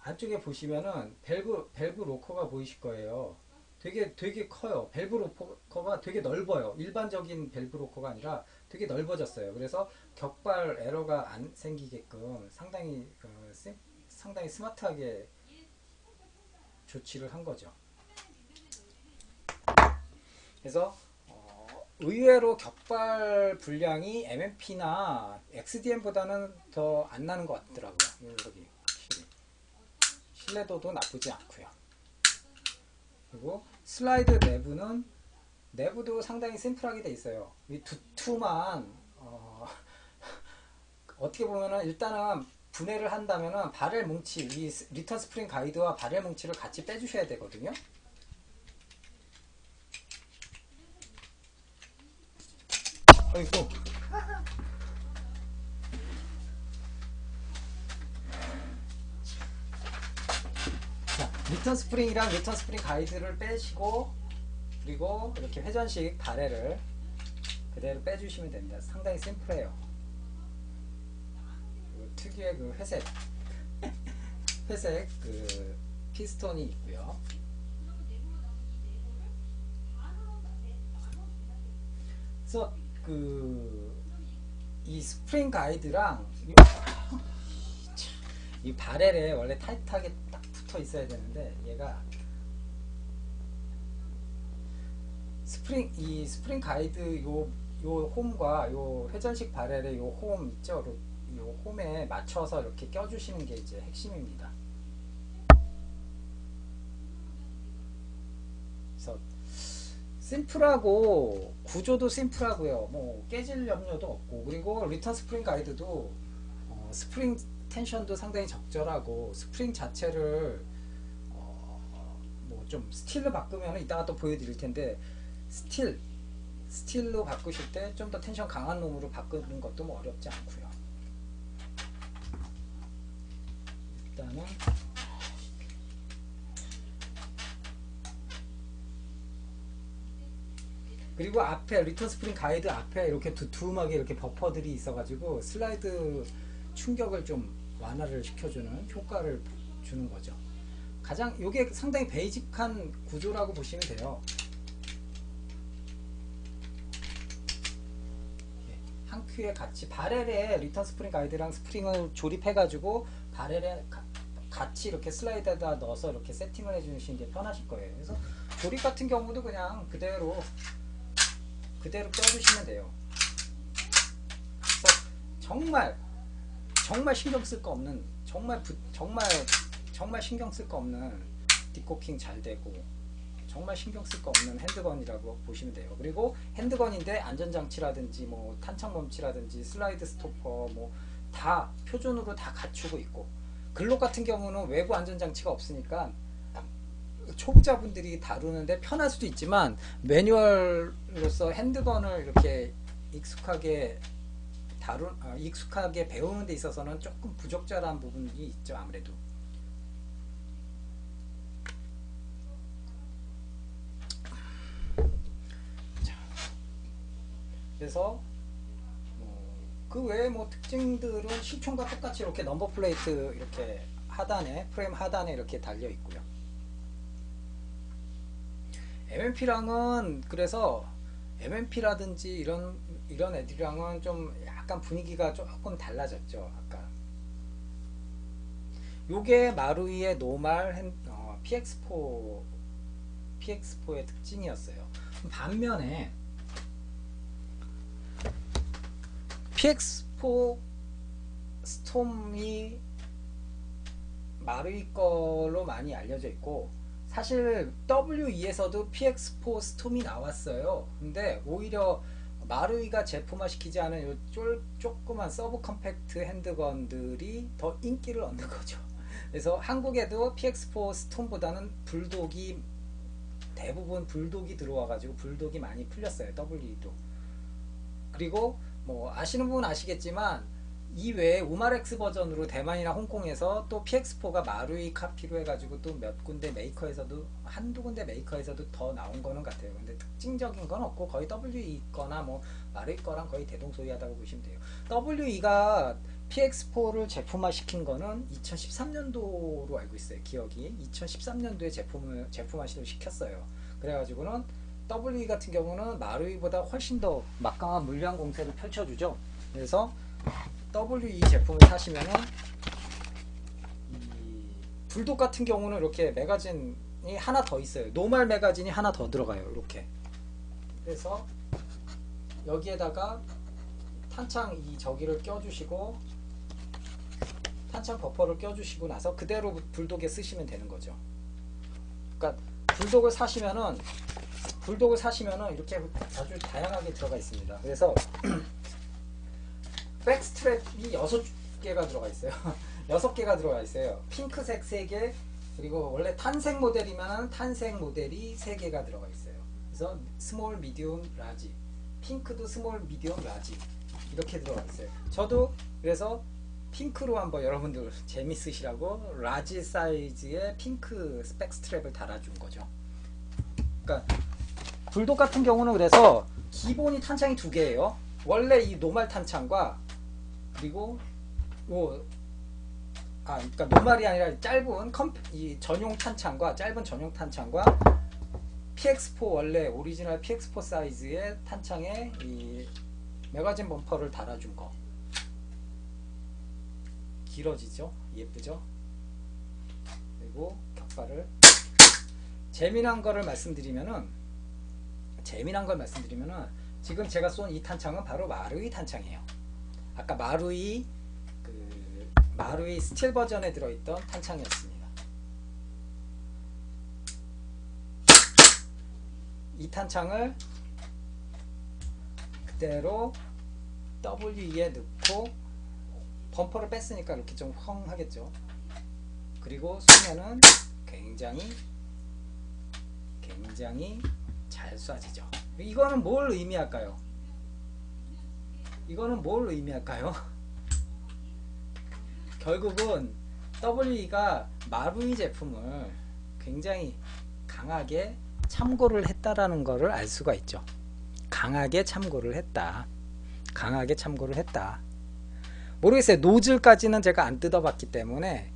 안쪽에 보시면은 밸브 로커가 보이실 거예요. 되게 커요. 밸브 로커가 되게 넓어요. 일반적인 밸브 로커가 아니라 되게 넓어졌어요. 그래서 격발 에러가 안 생기게끔 상당히 스마트하게 조치를 한 거죠. 그래서 의외로 격발 분량이 MMP나 XDM보다는 더 안 나는 것 같더라고요. 여기 신뢰도도 나쁘지 않고요. 그리고 슬라이드 내부도 상당히 심플하게 돼 있어요. 이 두툼한 어떻게 보면은 일단은 분해를 한다면은 바렐 뭉치, 이 리턴 스프링 가이드와 바렐 뭉치를 같이 빼주셔야 되거든요. 어이구. 자, 리턴 스프링이랑 리턴 스프링 가이드를 빼시고, 그리고 이렇게 회전식 바렐을 그대로 빼주시면 됩니다. 상당히 심플해요. 특유의 그 회색 회색 그 피스톤이 있고요. 그래서 그 이 스프링 가이드랑 이 바렐에 원래 타이트하게 딱 붙어 있어야 되는데, 얘가 이 스프링 가이드 요 홈과 요 회전식 바렐의 요 홈 있죠? 요 홈에 맞춰서 이렇게 껴주시는 게 이제 핵심입니다. 그래서 심플하고 구조도 심플하고요. 뭐 깨질 염려도 없고, 그리고 리턴 스프링 가이드도 스프링 텐션도 상당히 적절하고, 스프링 자체를 뭐 좀 스틸로 바꾸면 이따가 또 보여드릴 텐데, 스틸로 바꾸실 때 좀 더 텐션 강한 놈으로 바꾸는 것도 뭐 어렵지 않고요. 일단은 그리고 앞에 리턴 스프링 가이드 앞에 이렇게 두툼하게 이렇게 버퍼들이 있어가지고 슬라이드 충격을 좀 완화를 시켜주는 효과를 주는 거죠. 가장 요게 상당히 베이직한 구조라고 보시면 돼요. 한 큐에 같이 바렐에 리턴 스프링 가이드랑 스프링을 조립해가지고 바렐에 같이 이렇게 슬라이드에다 넣어서 이렇게 세팅을 해주시는 게 편하실 거예요. 그래서 조립 같은 경우도 그냥 그대로 껴주시면 돼요. 그래서 정말 신경 쓸 거 없는, 정말 신경 쓸 거 없는, 디코킹 잘 되고 정말 신경 쓸 거 없는 핸드건이라고 보시면 돼요. 그리고 핸드건인데 안전장치라든지 뭐 탄창 멈치라든지 슬라이드 스토퍼 뭐 다 표준으로 다 갖추고 있고, 글록 같은 경우는 외부 안전장치가 없으니까 초보자분들이 다루는데 편할 수도 있지만, 매뉴얼로서 핸드건을 이렇게 익숙하게 배우는 데 있어서는 조금 부적절한 부분이 있죠, 아무래도. 자, 그래서 그 외에 뭐 특징들은 실총과 똑같이 이렇게 넘버 플레이트 이렇게 프레임 하단에 이렇게 달려 있고요. MMP랑은 그래서 MMP라든지 이런 애들이랑은 좀 약간 분위기가 조금 달라졌죠. 아까 요게 마루이의 노말 PX4의 특징이었어요. 반면에 PX4 스톰이 마루이 걸로 많이 알려져 있고, 사실 W2에서도 PX4 스톰이 나왔어요. 근데 오히려 마루이가 제품화 시키지 않은 요 조그만 서브 컴팩트 핸드건들이 더 인기를 얻는 거죠. 그래서 한국에도 PX4 스톰보다는 대부분 불독이 들어와가지고 불독이 많이 풀렸어요. W2도. 그리고 뭐 아시는 분은 아시겠지만, 이외에 우마렉스 버전으로 대만이나 홍콩에서 또 PX4가 마루이 카피로 해가지고 또 몇 군데 메이커에서도, 한두 군데 메이커에서도 더 나온 거는 같아요. 근데 특징적인 건 없고 거의 W2 거나 뭐 마루이 거랑 거의 대동소이하다고 보시면 돼요. W2가 PX4를 제품화 시킨 거는 2013년도로 알고 있어요. 기억이 2013년도에 제품화를 시켰어요. 그래가지고는 W2 같은 경우는 마루이보다 훨씬 더 막강한 물량 공세를 펼쳐주죠. 그래서 W2 제품을 사시면은, 이 불독 같은 경우는 이렇게 매거진이 하나 더 있어요. 노멀 매거진이 하나 더 들어가요. 이렇게. 그래서 여기에다가 탄창 저기를 껴주시고, 탄창 버퍼를 껴주시고 나서 그대로 불독에 쓰시면 되는 거죠. 그러니까 불독을 사시면은 이렇게 아주 다양하게 들어가 있습니다. 그래서 백스트랩이 6개가 들어가 있어요. 6개가 들어가 있어요. 핑크색 3개, 그리고 원래 탄색 모델이면 탄색 모델이 3개가 들어가 있어요. 그래서 스몰, 미디움, 라지. 핑크도 스몰, 미디움, 라지. 이렇게 들어가 있어요. 저도 그래서 핑크로 한번 여러분들 재밌으시라고 라지 사이즈의 핑크 스펙 스트랩을 달아준 거죠. 그러니까 불독 같은 경우는 그래서 기본이 탄창이 2개예요. 원래 이 노말 탄창과 그리고 그러니까 노말이 아니라 짧은 이 전용 탄창과 짧은 전용 탄창과 PX4 원래 오리지널 PX4 사이즈의 탄창에 이 매거진 범퍼를 달아준 거. 길어지죠? 예쁘죠? 그리고 격발을 재미난 거를 말씀드리면은 지금 제가 쏜 이 탄창은 바로 마루이 탄창이에요. 아까 마루이 스틸 버전에 들어있던 탄창이었습니다. 이 탄창을 그대로 WE에 넣고 범퍼를 뺐으니까 이렇게 좀 헝하겠죠. 그리고 쏘면은 굉장히 잘 쏴지죠. 이거는 뭘 의미할까요? 결국은 WE가 마루이 제품을 굉장히 강하게 참고를 했다라는 것을 알 수가 있죠. 강하게 참고를 했다. 모르겠어요. 노즐까지는 제가 안 뜯어봤기 때문에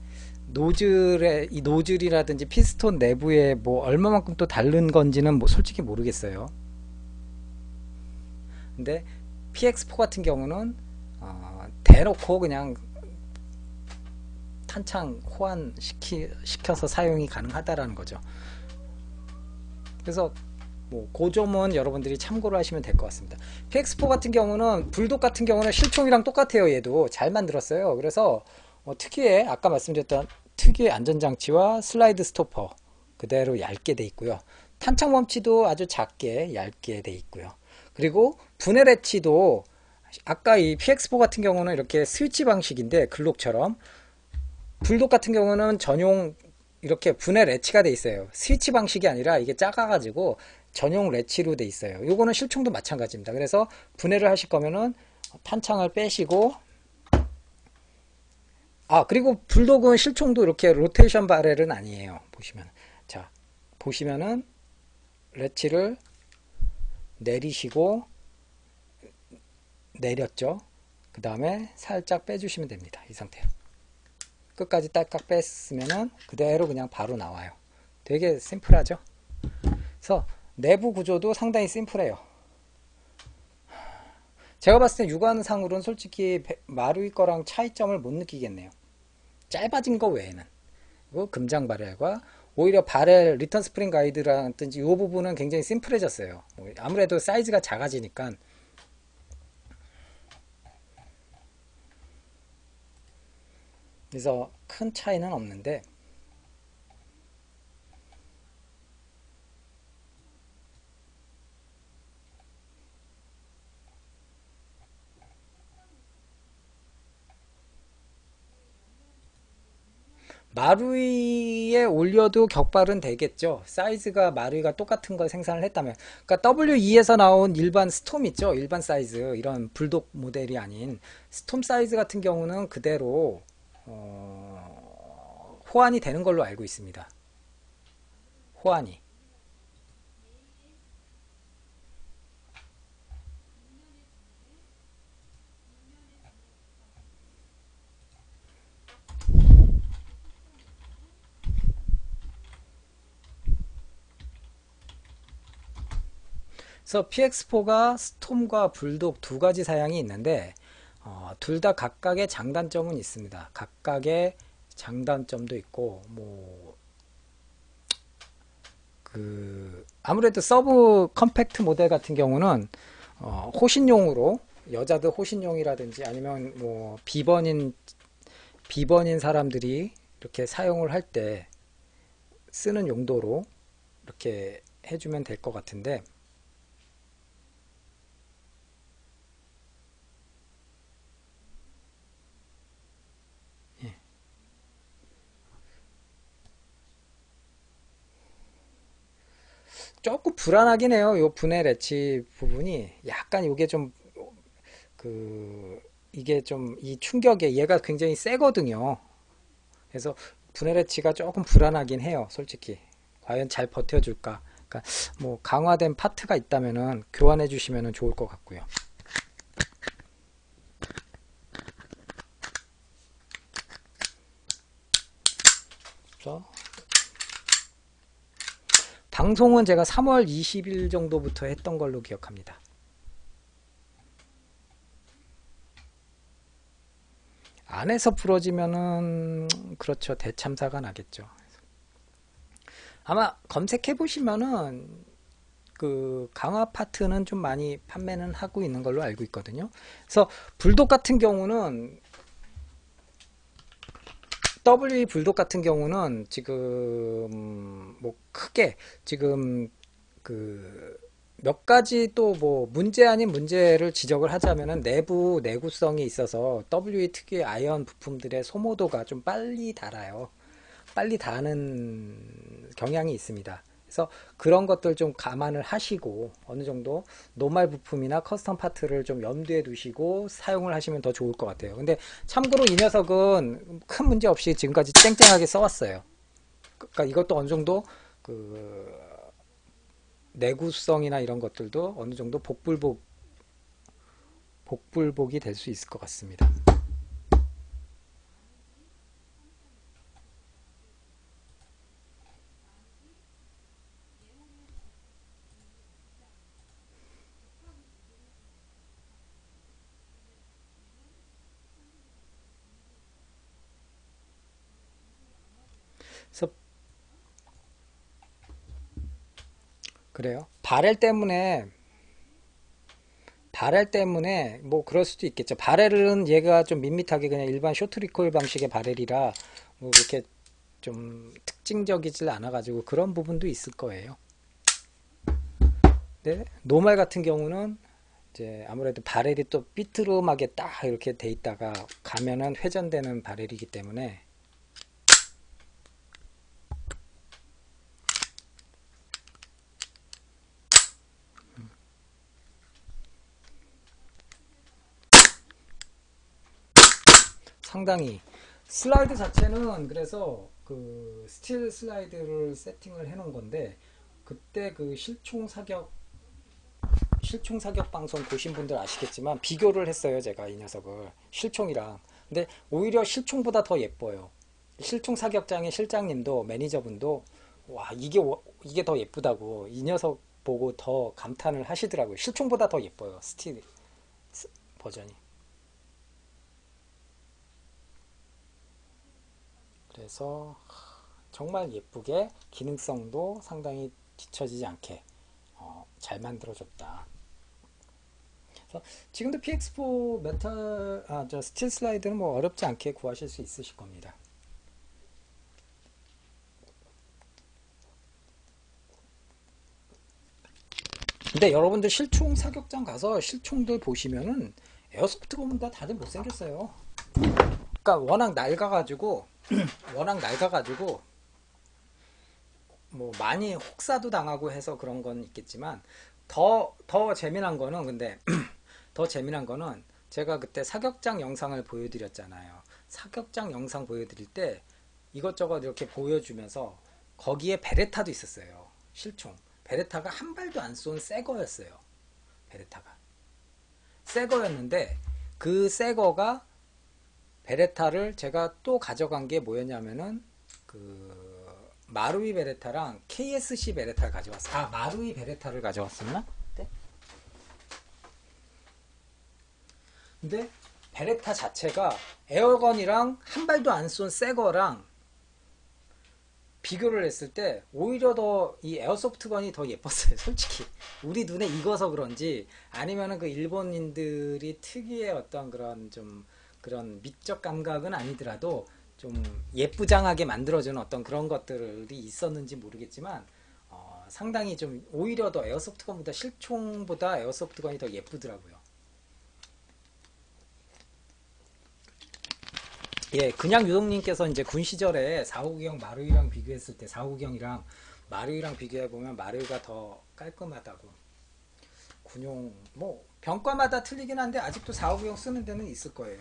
이 노즐이라든지 피스톤 내부에 뭐 얼마만큼 또 다른 건지는 뭐 솔직히 모르겠어요. 근데 PX4 같은 경우는 대놓고 그냥 탄창 호환 시켜서 사용이 가능하다라는 거죠. 그래서 뭐 그 점은 여러분들이 참고를 하시면 될 것 같습니다. PX4 같은 경우는 불독 같은 경우는 실총이랑 똑같아요. 얘도 잘 만들었어요. 그래서 특유의 아까 말씀드렸던 특유의 안전장치와 슬라이드 스토퍼 그대로 얇게 돼 있고요. 탄창 멈치도 아주 작게 얇게 돼 있고요. 그리고 분해 레치도 아까 이 PX4 같은 경우는 이렇게 스위치 방식인데 글록처럼, 불독 같은 경우는 전용 이렇게 분해 레치가 돼 있어요. 스위치 방식이 아니라 이게 작아가지고 전용 레치로 돼 있어요. 요거는 실총도 마찬가지입니다. 그래서 분해를 하실 거면은 탄창을 빼시고, 그리고 불독은 실총도 이렇게 로테이션 바렐은 아니에요. 보시면은 레치를 내리시고, 내렸죠. 그 다음에 살짝 빼주시면 됩니다. 이 상태로 끝까지 딸깍 뺐으면은 그대로 그냥 바로 나와요. 되게 심플하죠. 그래서 내부 구조도 상당히 심플해요. 제가 봤을 때 육안상으로는 솔직히 마루이 거랑 차이점을 못 느끼겠네요. 짧아진 거 외에는. 그리고 금장 바렐과 오히려 바렐 리턴 스프링 가이드라든지 이 부분은 굉장히 심플해졌어요. 아무래도 사이즈가 작아지니까. 그래서 큰 차이는 없는데, 마루이에 올려도 격발은 되겠죠. 사이즈가 마루이가 똑같은 걸 생산을 했다면. 그러니까 W2에서 나온 일반 스톰 있죠. 일반 사이즈, 이런 불독 모델이 아닌 스톰 사이즈 같은 경우는 그대로 호환이 되는 걸로 알고 있습니다. 호환이. 그래서 PX4가 스톰과 불독 두 가지 사양이 있는데, 둘 다 각각의 장단점은 있습니다. 각각의 장단점도 있고, 아무래도 서브 컴팩트 모델 같은 경우는 호신용으로, 여자들 호신용이라든지 아니면 비번인 사람들이 이렇게 사용을 할 때 쓰는 용도로 이렇게 해주면 될 것 같은데, 조금 불안하긴 해요. 요 분해 레치 부분이 약간 요게 좀 이게 좀 이 충격에 얘가 굉장히 세거든요. 그래서 분해 레치가 조금 불안하긴 해요. 솔직히 과연 잘 버텨줄까? 그러니까 뭐 강화된 파트가 있다면은 교환해 주시면은 좋을 것 같고요. 그래서 방송은 제가 3월 20일 정도부터 했던 걸로 기억합니다. 안에서 부러지면은 그렇죠. 대참사가 나겠죠. 아마 검색해 보시면은 그 강화 파트는 좀 많이 판매는 하고 있는 걸로 알고 있거든요. 그래서 불독 같은 경우는 WE 불독 같은 경우는 지금 뭐 크게 지금 그 몇 가지 또 뭐 문제 아닌 문제를 지적을 하자면은 내부 내구성이 있어서 WE 특유의 아이언 부품들의 소모도가 좀 빨리 닳아요. 빨리 닳는 경향이 있습니다. 그래서 그런 것들 좀 감안을 하시고 어느 정도 노말 부품이나 커스텀 파트를 좀 염두에 두시고 사용을 하시면 더 좋을 것 같아요. 근데 참고로 이 녀석은 큰 문제 없이 지금까지 쨍쨍하게 써왔어요. 그러니까 이것도 어느 정도 그 내구성이나 이런 것들도 어느 정도 복불복이 될 수 있을 것 같습니다. 그래서 그래요. 바렐 때문에 뭐 그럴 수도 있겠죠. 바렐은 얘가 좀 밋밋하게 그냥 일반 쇼트 리콜 방식의 바렐이라 뭐 그렇게 좀 특징적이질 않아 가지고 그런 부분도 있을 거예요. 근데 노말 같은 경우는 이제 아무래도 바렐이 또 삐뚤음하게 딱 이렇게 돼 있다가 가면은 회전되는 바렐이기 때문에 상당히 슬라이드 자체는 그래서 그 스틸 슬라이드를 세팅을 해 놓은 건데 그때 그 실총 사격 방송 보신 분들 아시겠지만 비교를 했어요. 제가 이 녀석을 실총이랑. 근데 오히려 실총보다 더 예뻐요. 실총 사격장의 실장님도 매니저분도 와 이게 더 예쁘다고 이 녀석 보고 더 감탄을 하시더라고요. 실총보다 더 예뻐요. 스틸 버전이. 그래서 정말 예쁘게 기능성도 상당히 뒤처지지 않게 잘 만들어줬다. 그래서 지금도 PX4 메탈 저 스틸 슬라이드는 뭐 어렵지 않게 구하실 수 있으실 겁니다. 근데 여러분들 실총 사격장 가서 실총들 보시면은 에어소프트 보면 다들 못생겼어요. 그러니까 워낙 낡아가지고 뭐 많이 혹사도 당하고 해서 그런 건 있겠지만 더 재미난 거는 근데 더 재미난 거는 제가 그때 사격장 영상을 보여드렸잖아요. 사격장 영상 보여드릴 때 이것저것 이렇게 보여주면서 거기에 베레타도 있었어요. 실총. 베레타가 한 발도 안 쏜 새 거였어요. 베레타가. 새 거였는데 그 새 거가 베레타를 제가 또 가져간 게 뭐였냐면은 그 마루이 베레타랑 KSC 베레타를 가져왔어요. 마루이 베레타를 가져왔었나? 네? 근데 베레타 자체가 에어건이랑 한 발도 안 쏜 새 거랑 비교를 했을 때 오히려 더 이 에어소프트건이 더 예뻤어요. 솔직히 우리 눈에 익어서 그런지 아니면은 그 일본인들이 특유의 어떤 그런 좀 그런 미적 감각은 아니더라도 좀 예쁘장하게 만들어주는 어떤 그런 것들이 있었는지 모르겠지만 상당히 좀 오히려 더 에어소프트건보다 실총보다 에어소프트건이 더 예쁘더라고요. 예, 그냥 유동님께서 이제 군 시절에 4호경 마루이랑 비교했을 때 4호경이랑 마르유랑 비교해보면 마르유가 더 깔끔하다고. 군용 뭐 병과마다 틀리긴 한데 아직도 450 쓰는 데는 있을 거예요.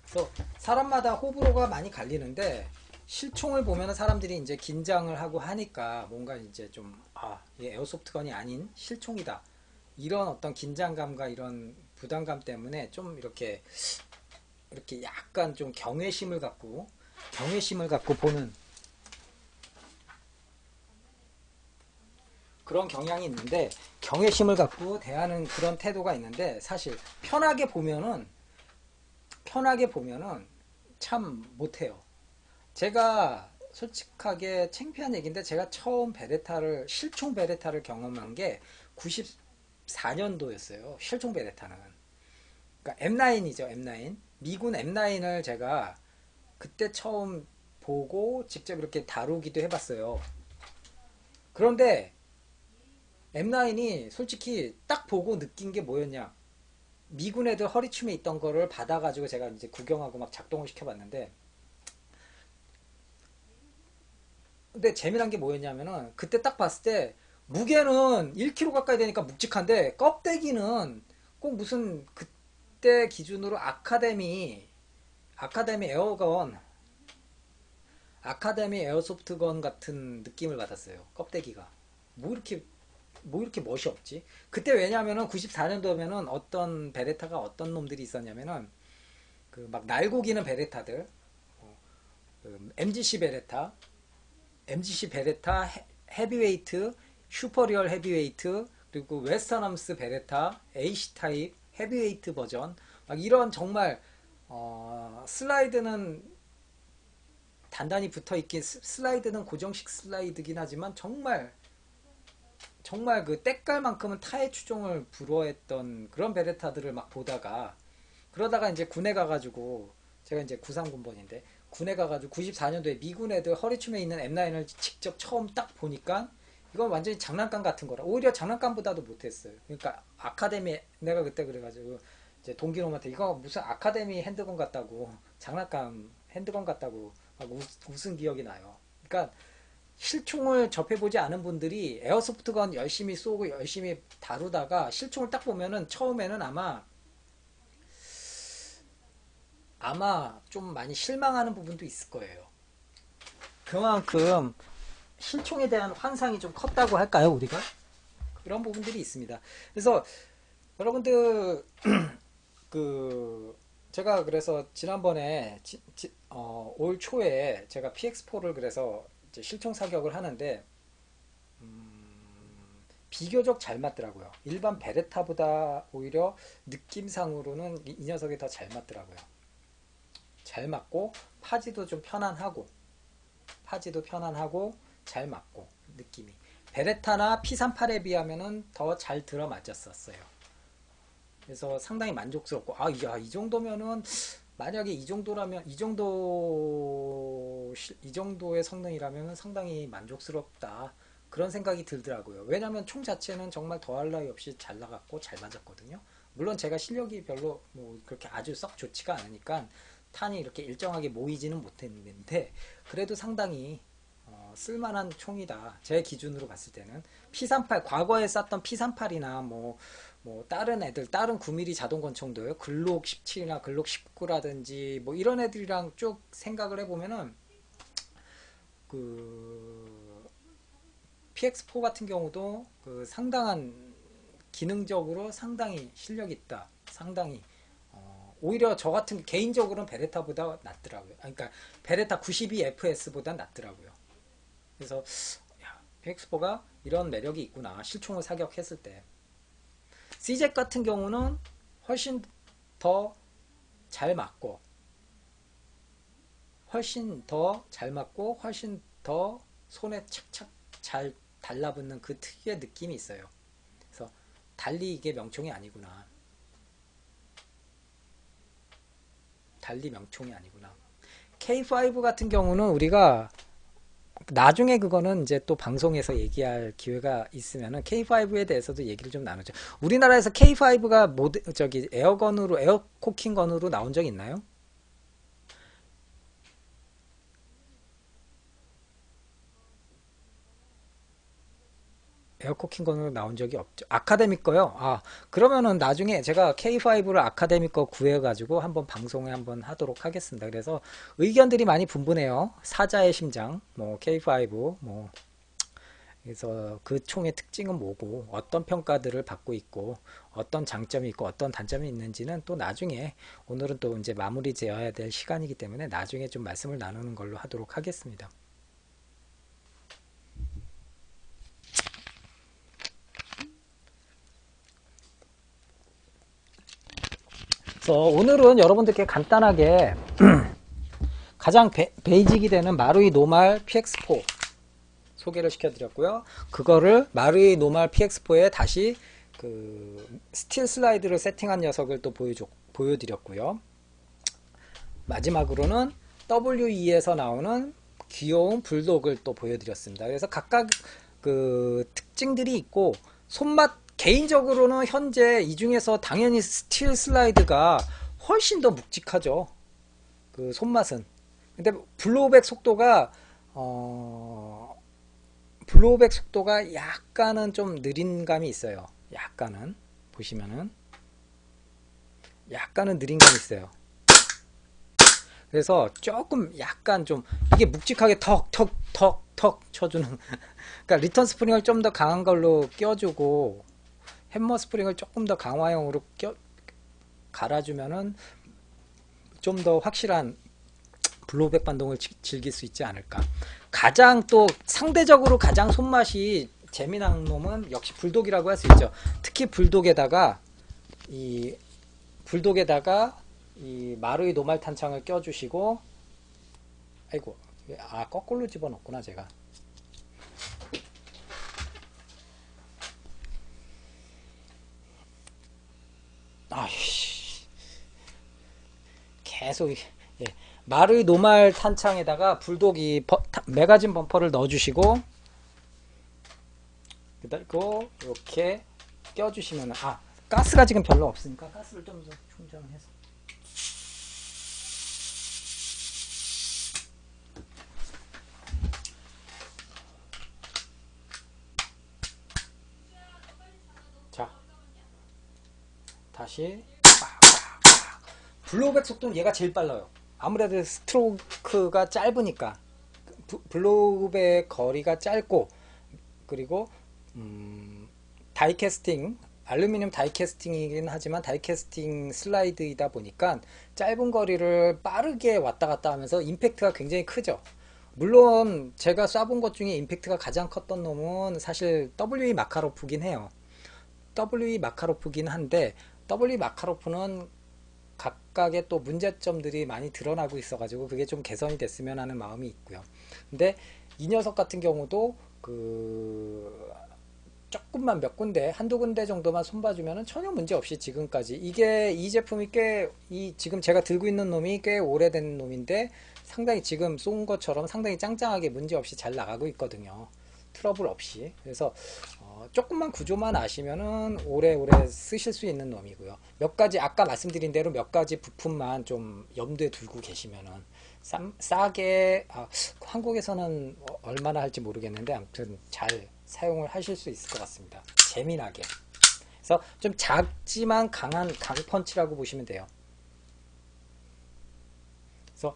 그래서 사람마다 호불호가 많이 갈리는데 실총을 보면 사람들이 이제 긴장을 하고 하니까 뭔가 이제 좀 이게 에어소프트건이 아닌 실총이다, 이런 어떤 긴장감과 이런 부담감 때문에 좀 이렇게 약간 좀 경외심을 갖고 보는 그런 경향이 있는데, 경외심을 갖고 대하는 그런 태도가 있는데, 사실 편하게 보면은 참 못해요. 제가 솔직하게 창피한 얘기인데, 제가 처음 실총 베레타를 경험한 게 94년도였어요. 실총 베레타는. 그러니까 M9이죠, M9. 미군 M9을 제가 그때 처음 보고 직접 이렇게 다루기도 해봤어요. 그런데 M9이 솔직히 딱 보고 느낀 게 뭐였냐. 미군 애들 허리춤에 있던 거를 받아가지고 제가 이제 구경하고 막 작동을 시켜봤는데, 근데 재미난 게 뭐였냐면은 그때 딱 봤을 때 무게는 1kg 가까이 되니까 묵직한데, 껍데기는 꼭 무슨 그때 기준으로 아카데미 에어건 아카데미 에어소프트건 같은 느낌을 받았어요. 껍데기가 뭐 이렇게 멋이 없지? 그때 왜냐면은 94년도면은 어떤 놈들이 있었냐면은 그 막 날고기는 베레타들, 그 MGC 베레타 헤비웨이트, 슈퍼리얼 헤비웨이트, 그리고 웨스턴함스 베레타 AC 타입 헤비웨이트 버전, 막 이런 정말 슬라이드는 단단히 붙어 있긴, 슬라이드는 고정식 슬라이드긴 하지만 정말 그 때깔만큼은 타의 추종을 불허했던 그런 베레타들을 막 보다가, 그러다가 이제 군에 가가지고, 제가 이제 구상군번인데 군에 가가지고 94년도에 미군 애들 허리춤에 있는 M9을 직접 처음 딱 보니까 이건 완전히 장난감 같은 거라, 오히려 장난감보다도 못했어요. 그러니까 내가 그때 그래가지고 이제 동기놈한테 이거 무슨 아카데미 핸드건 같다고, 장난감 핸드건 같다고 막 웃은 기억이 나요. 그러니까 실총을 접해보지 않은 분들이 에어소프트건 열심히 쏘고 열심히 다루다가 실총을 딱 보면은 처음에는 아마 좀 많이 실망하는 부분도 있을 거예요. 그만큼 실총에 대한 환상이 좀 컸다고 할까요, 우리가? 그런 부분들이 있습니다. 그래서 여러분들, 그 제가 그래서 지난번에 올 초에 제가 PX4를 그래서 이제 실총 사격을 하는데 비교적 잘 맞더라고요. 일반 베레타보다 오히려 느낌상으로는 이 녀석이 더 잘 맞더라고요. 잘 맞고 파지도 편안하고 잘 맞고, 느낌이 베레타나 P38에 비하면은 더 잘 들어 맞았었어요. 그래서 상당히 만족스럽고, 이 정도면은, 만약에 이 정도의 성능이라면 상당히 만족스럽다, 그런 생각이 들더라고요. 왜냐면 총 자체는 정말 더할 나위 없이 잘 나갔고 잘 맞았거든요. 물론 제가 실력이 별로 뭐 그렇게 아주 썩 좋지가 않으니까 탄이 이렇게 일정하게 모이지는 못했는데, 그래도 상당히 쓸만한 총이다, 제 기준으로 봤을 때는. P38, 과거에 쐈던 P38이나 뭐 다른 9mm 자동권총들, 글록 17이나 글록 19라든지 뭐 이런 애들이랑 쭉 생각을 해보면은, 그 PX4 같은 경우도 그 상당한, 기능적으로 상당히 실력 있다, 상당히 오히려 저 같은 개인적으로는 베레타보다 낫더라고요. 그러니까 베레타 92FS보다 낫더라고요. 그래서 PX4가 이런 매력이 있구나, 실총을 사격했을 때. CZ 같은 경우는 훨씬 더 잘 맞고, 훨씬 더 손에 착착 잘 달라붙는 그 특유의 느낌이 있어요. 그래서 달리 이게 명총이 아니구나. K5 같은 경우는 우리가 나중에, 그거는 이제 또 방송에서 얘기할 기회가 있으면은 K5에 대해서도 얘기를 좀 나누죠. 우리나라에서 K5가 저기 에어코킹건으로 나온 적 있나요? 에어코킹 거는 나온 적이 없죠. 아카데미 거요? 아, 그러면은 나중에 제가 K5를 아카데미 거 구해가지고 한번 방송에 한번 하도록 하겠습니다. 그래서 의견들이 많이 분분해요. 사자의 심장, 뭐 K5, 뭐 그래서 그 총의 특징은 뭐고 어떤 평가들을 받고 있고 어떤 장점이 있고 어떤 단점이 있는지는 또 나중에 오늘은 또 이제 마무리 지어야 될 시간이기 때문에 나중에 좀 말씀을 나누는 걸로 하도록 하겠습니다. 그래서 오늘은 여러분들께 간단하게 가장 베이직이 되는 마루이 노말 PX4 소개를 시켜드렸고요. 그거를 마루이 노말 PX4에 다시 그 스틸 슬라이드를 세팅한 녀석을 또 보여드렸고요. 마지막으로는 WE에서 나오는 귀여운 불독을 또 보여드렸습니다. 그래서 각각 그 특징들이 있고 손맛 개인적으로는 현재 이 중에서 당연히 스틸 슬라이드가 훨씬 더 묵직하죠. 그 손맛은. 근데 블로우백 속도가 약간은 좀 느린 감이 있어요. 약간은 보시면은 약간은 느린 감이 있어요. 그래서 조금 약간 좀 이게 묵직하게 턱 쳐주는 그러니까 리턴 스프링을 좀 더 강한 걸로 껴주고 햄머 스프링을 조금 더 강화형으로 갈아주면은 좀 더 확실한 블로우백 반동을 즐길 수 있지 않을까. 가장 또 상대적으로 가장 손맛이 재미난 놈은 역시 불독이라고 할 수 있죠. 특히 불독에다가 이 마루이 노말 탄창을 껴주시고, 아이고, 거꾸로 집어넣구나 제가. 아이씨, 계속 예. 마루이 노말 탄창에다가 불독이 매거진 범퍼를 넣어주시고, 그리고 이렇게 껴주시면 가스가 지금 별로 없으니까 가스를 좀 더 충전해서. 자, 다시 블로우백 속도는 얘가 제일 빨라요. 아무래도 스트로크가 짧으니까 블로우백 거리가 짧고 그리고 다이캐스팅 알루미늄 다이캐스팅이긴 하지만 다이캐스팅 슬라이드이다 보니까 짧은 거리를 빠르게 왔다 갔다 하면서 임팩트가 굉장히 크죠. 물론 제가 쏴본 것 중에 임팩트가 가장 컸던 놈은 사실 WE 마카로프긴 해요. WE 마카로프긴 한데 WE 마카로프는 각각의 또 문제점들이 많이 드러나고 있어가지고 그게 좀 개선이 됐으면 하는 마음이 있고요. 근데 이 녀석 같은 경우도 조금만 몇 군데 한두 군데 정도만 손봐주면 전혀 문제 없이 지금까지 이 제품이 지금 제가 들고 있는 놈이 꽤 오래된 놈인데 상당히 지금 쏜 것처럼 상당히 짱짱하게 문제 없이 잘 나가고 있거든요. 트러블 없이. 그래서 조금만 구조만 아시면은 오래오래 쓰실 수 있는 놈이고요. 몇 가지 아까 말씀드린 대로 몇 가지 부품만 좀 염두에 두고 계시면은 싸게 한국에서는 얼마나 할지 모르겠는데 아무튼 잘 사용을 하실 수 있을 것 같습니다. 재미나게. 그래서 좀 작지만 강한 강펀치라고 보시면 돼요. 그래서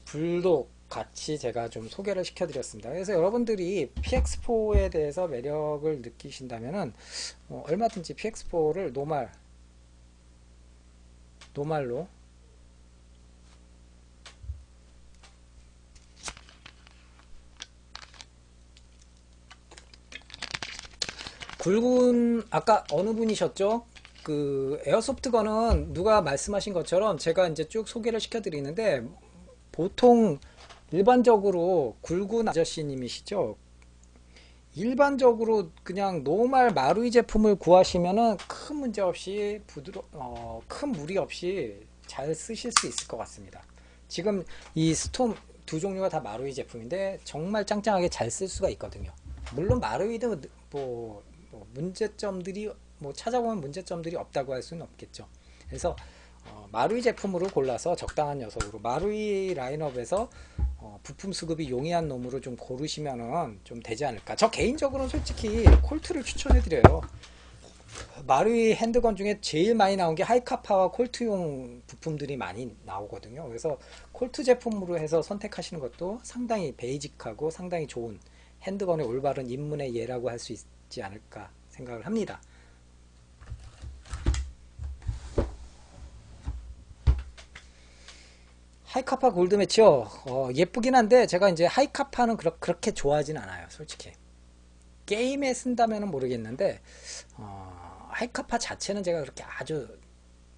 불독 같이 제가 좀 소개를 시켜드렸습니다. 그래서 여러분들이 PX4에 대해서 매력을 느끼신다면은 얼마든지 PX4를 노말로 굵은 아까 어느 분이셨죠? 그 에어소프트건은 누가 말씀하신 것처럼 제가 이제 쭉 소개를 시켜드리는데 보통 일반적으로 굵은 아저씨님이시죠? 일반적으로 그냥 노말 마루이 제품을 구하시면은 큰 문제 없이 큰 무리 없이 잘 쓰실 수 있을 것 같습니다. 지금 이 스톰 두 종류가 다 마루이 제품인데 정말 짱짱하게 잘 쓸 수가 있거든요. 물론 마루이도 문제점들이 찾아보면 문제점들이 없다고 할 수는 없겠죠. 그래서 마루이 제품으로 골라서 적당한 녀석으로 마루이 라인업에서 부품 수급이 용이한 놈으로 좀 고르시면은 좀 되지 않을까. 저 개인적으로는 솔직히 콜트를 추천해드려요. 마루이 핸드건 중에 제일 많이 나온 게 하이카파와 콜트용 부품들이 많이 나오거든요. 그래서 콜트 제품으로 해서 선택하시는 것도 상당히 베이직하고 상당히 좋은 핸드건의 올바른 입문의 예라고 할 수 있지 않을까 생각을 합니다. 하이카파 골드 매치요. 예쁘긴 한데 제가 이제 하이카파는 그렇게 좋아하진 않아요. 솔직히. 게임에 쓴다면 모르겠는데 하이카파 자체는 제가 그렇게 아주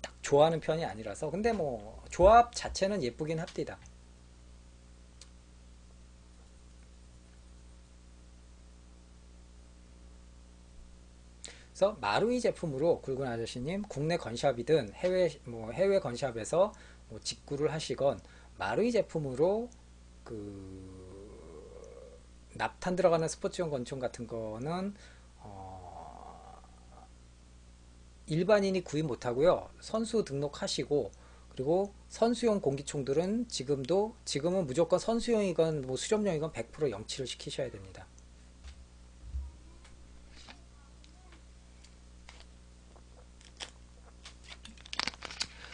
딱 좋아하는 편이 아니라서. 근데 뭐 조합 자체는 예쁘긴 합니다. 그래서 마루이 제품으로 굵은 아저씨님 국내 건샵이든 해외 건샵에서 뭐 직구를 하시건 마루이 제품으로 납탄 들어가는 스포츠용 권총 같은 거는 일반인이 구입 못하고요. 선수 등록하시고, 그리고 선수용 공기총들은 지금은 무조건 선수용이건 뭐 수렵용이건 100% 영치를 시키셔야 됩니다.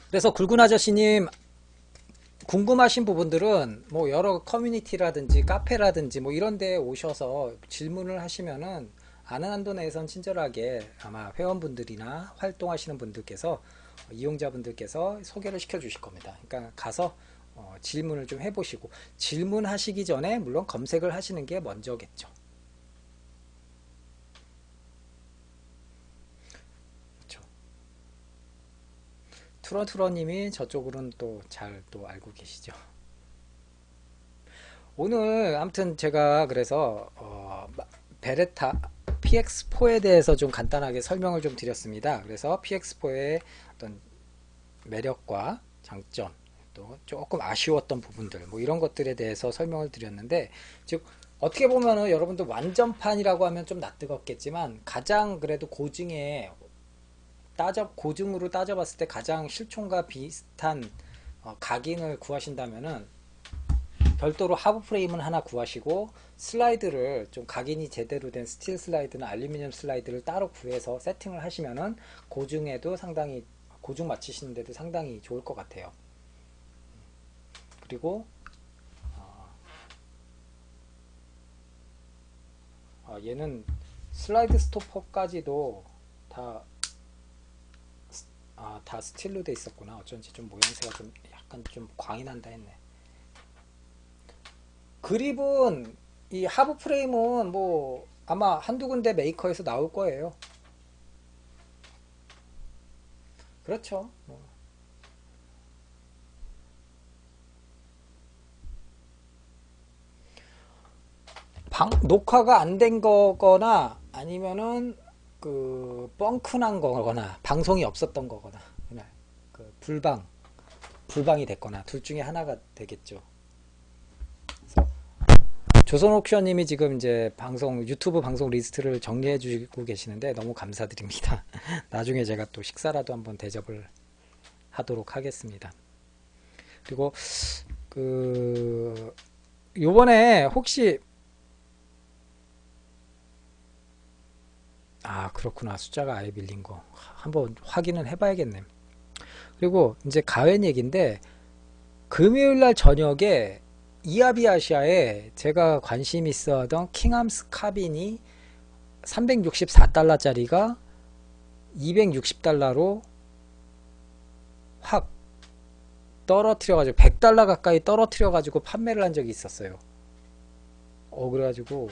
그래서 굵은 아저씨님 궁금하신 부분들은 뭐 여러 커뮤니티라든지 카페라든지 뭐 이런 데에 오셔서 질문을 하시면은 아는 한도 내에선 친절하게 아마 회원분들이나 활동하시는 분들께서 이용자분들께서 소개를 시켜 주실 겁니다. 그러니까 가서 질문을 좀 해보시고, 질문하시기 전에 물론 검색을 하시는 게 먼저겠죠. 그렇죠. 투런투런님이 저쪽으로는 또 잘 또 알고 계시죠. 오늘 아무튼 제가 그래서 베레타 PX4에 대해서 좀 간단하게 설명을 좀 드렸습니다. 그래서 PX4의 어떤 매력과 장점, 또 조금 아쉬웠던 부분들, 뭐 이런 것들에 대해서 설명을 드렸는데, 즉 어떻게 보면은 여러분들 완전판이라고 하면 좀 낯뜨겁겠지만 가장 그래도 고증으로 따져봤을 때 가장 실총과 비슷한 각인을 구하신다면은 별도로 하부 프레임은 하나 구하시고, 슬라이드를 좀 각인이 제대로 된 스틸 슬라이드나 알루미늄 슬라이드를 따로 구해서 세팅을 하시면은 고증 맞추시는데도 상당히 좋을 것 같아요. 그리고 얘는 슬라이드 스토퍼까지도 다 스틸로 돼 있었구나. 어쩐지 좀 모양새가 좀 약간 좀 광이 난다 했네. 그립은 이 하부 프레임은 뭐 아마 한두 군데 메이커에서 나올 거예요. 그렇죠. 녹화가 안 된 거거나 아니면은 뻥크 난 거거나 방송이 없었던 거거나 그냥 불방이 됐거나 둘 중에 하나가 되겠죠. 조선 옥션님이 지금 이제 유튜브 방송 리스트를 정리해 주고 계시는데 너무 감사드립니다. 나중에 제가 또 식사라도 한번 대접을 하도록 하겠습니다. 그리고 요번에 혹시 그렇구나. 숫자가 아예 밀린 거 한번 확인은 해봐야겠네. 그리고 이제 가웬 얘기인데, 금요일날 저녁에 이아비아시아에 제가 관심 있어 하던 킹함스 카빈이 364달러짜리가 260달러로 확 떨어뜨려가지고 100달러 가까이 떨어뜨려가지고 판매를 한 적이 있었어요. 그래가지고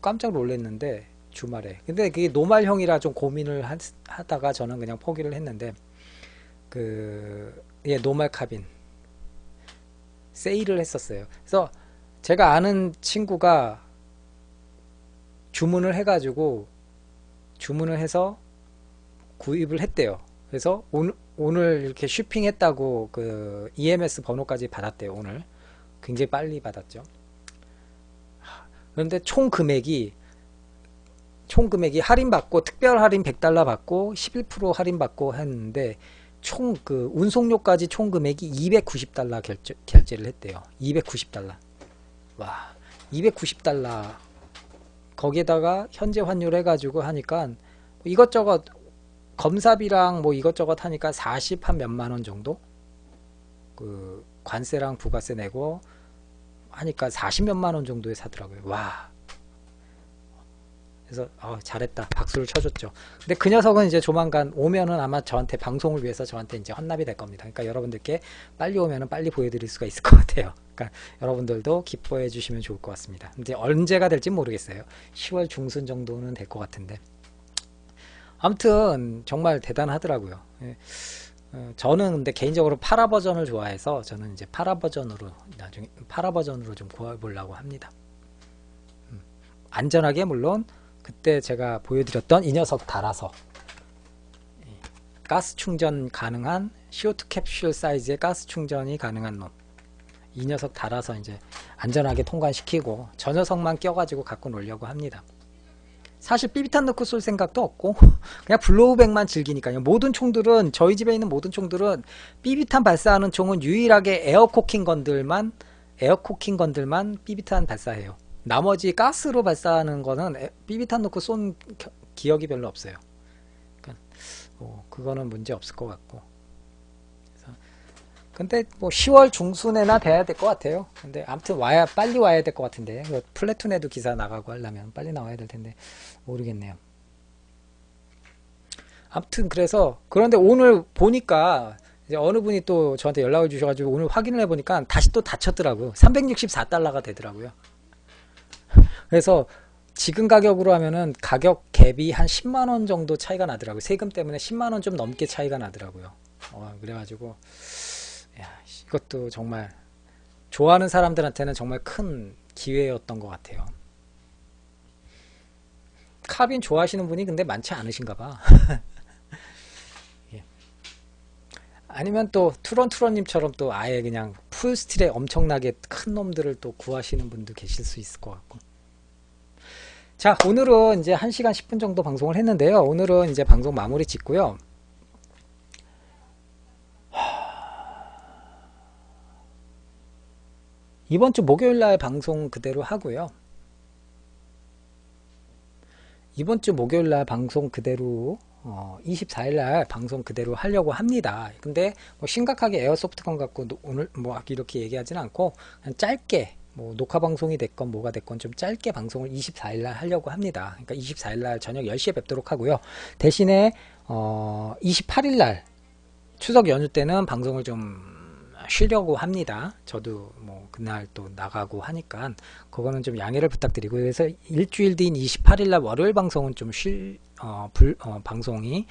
깜짝 놀랐는데 주말에. 근데 그게 노말형이라 좀 고민을 하다가 저는 그냥 포기를 했는데, 노말 카빈 세일을 했었어요. 그래서 제가 아는 친구가 주문을 해서 구입을 했대요. 그래서 오늘 이렇게 쇼핑했다고 EMS 번호까지 받았대요. 오늘 굉장히 빨리 받았죠. 그런데 총 금액이 할인받고 특별 할인 100달러 받고 11% 할인받고 했는데 총 그 운송료까지 총 금액이 $290 결제를 했대요. 290달러. 와, 290달러. 거기에다가 현재 환율 해가지고 하니까 이것저것 검사비랑 뭐 이것저것 하니까 40 한 몇만 원 정도? 그 관세랑 부가세 내고 하니까 40 몇만 원 정도에 사더라고요. 와. 그래서 잘했다. 박수를 쳐줬죠. 근데 그 녀석은 이제 조만간 오면은 아마 저한테 방송을 위해서 저한테 이제 헌납이 될 겁니다. 그러니까 여러분들께 빨리 오면은 빨리 보여드릴 수가 있을 것 같아요. 그러니까 여러분들도 기뻐해 주시면 좋을 것 같습니다. 이제 언제가 될지 모르겠어요. 10월 중순 정도는 될 것 같은데. 아무튼 정말 대단하더라고요. 예. 저는 근데 개인적으로 파라 버전을 좋아해서 저는 이제 파라 버전으로 나중에 파라 버전으로 좀 구해보려고 합니다. 안전하게 물론 그때 제가 보여드렸던 이 녀석 달아서 가스 충전 가능한 CO2 캡슐 사이즈의 가스 충전이 가능한 놈, 이 녀석 달아서 이제 안전하게 통관시키고 저 녀석만 껴가지고 갖고 놀려고 합니다. 사실 삐비탄 넣고 쏠 생각도 없고 그냥 블로우백만 즐기니까요. 모든 총들은 저희 집에 있는 모든 총들은 삐비탄 발사하는 총은 유일하게 에어코킹 건들만 삐비탄 발사해요. 나머지 가스로 발사하는 거는 삐비탄 넣고 쏜 기억이 별로 없어요. 그러니까 그거는 문제 없을 것 같고. 그래서 근데 뭐 10월 중순에나 돼야 될 것 같아요. 근데 아무튼 빨리 와야 될 것 같은데 플래툰에도 기사 나가고 하려면 빨리 나와야 될 텐데 모르겠네요. 아무튼 그런데 오늘 보니까 이제 어느 분이 또 저한테 연락을 주셔가지고 오늘 확인을 해보니까 다시 또 닫혔더라고요. 364달러가 되더라고요. 그래서 지금 가격으로 하면은 가격 갭이 한 10만원 정도 차이가 나더라고요. 세금 때문에 10만원 좀 넘게 차이가 나더라고요. 그래가지고 이것도 정말 좋아하는 사람들한테는 정말 큰 기회였던 것 같아요. 카빈 좋아하시는 분이 근데 많지 않으신가 봐. 예. 아니면 또 투런님처럼 또 아예 그냥 풀스틸에 엄청나게 큰 놈들을 또 구하시는 분도 계실 수 있을 것 같고. 자, 오늘은 이제 1시간 10분 정도 방송을 했는데요. 오늘은 이제 방송 마무리 짓고요. 이번 주 목요일 날 방송 그대로 하고요. 이번 주 목요일 날 방송 그대로 24일 날 방송 그대로 하려고 합니다. 근데 뭐 심각하게 에어소프트건 갖고 오늘 뭐 이렇게 얘기하지는 않고 그냥 짧게 뭐 녹화 방송이 됐건 뭐가 됐건 좀 짧게 방송을 24일 날 하려고 합니다. 그러니까 24일 날 저녁 10시에 뵙도록 하고요. 대신에 28일 날 추석 연휴 때는 방송을 좀 쉬려고 합니다. 저도 뭐 그날 또 나가고 하니까 그거는 좀 양해를 부탁드리고, 그래서 일주일 뒤인 28일 날 월요일 방송은 좀 방송이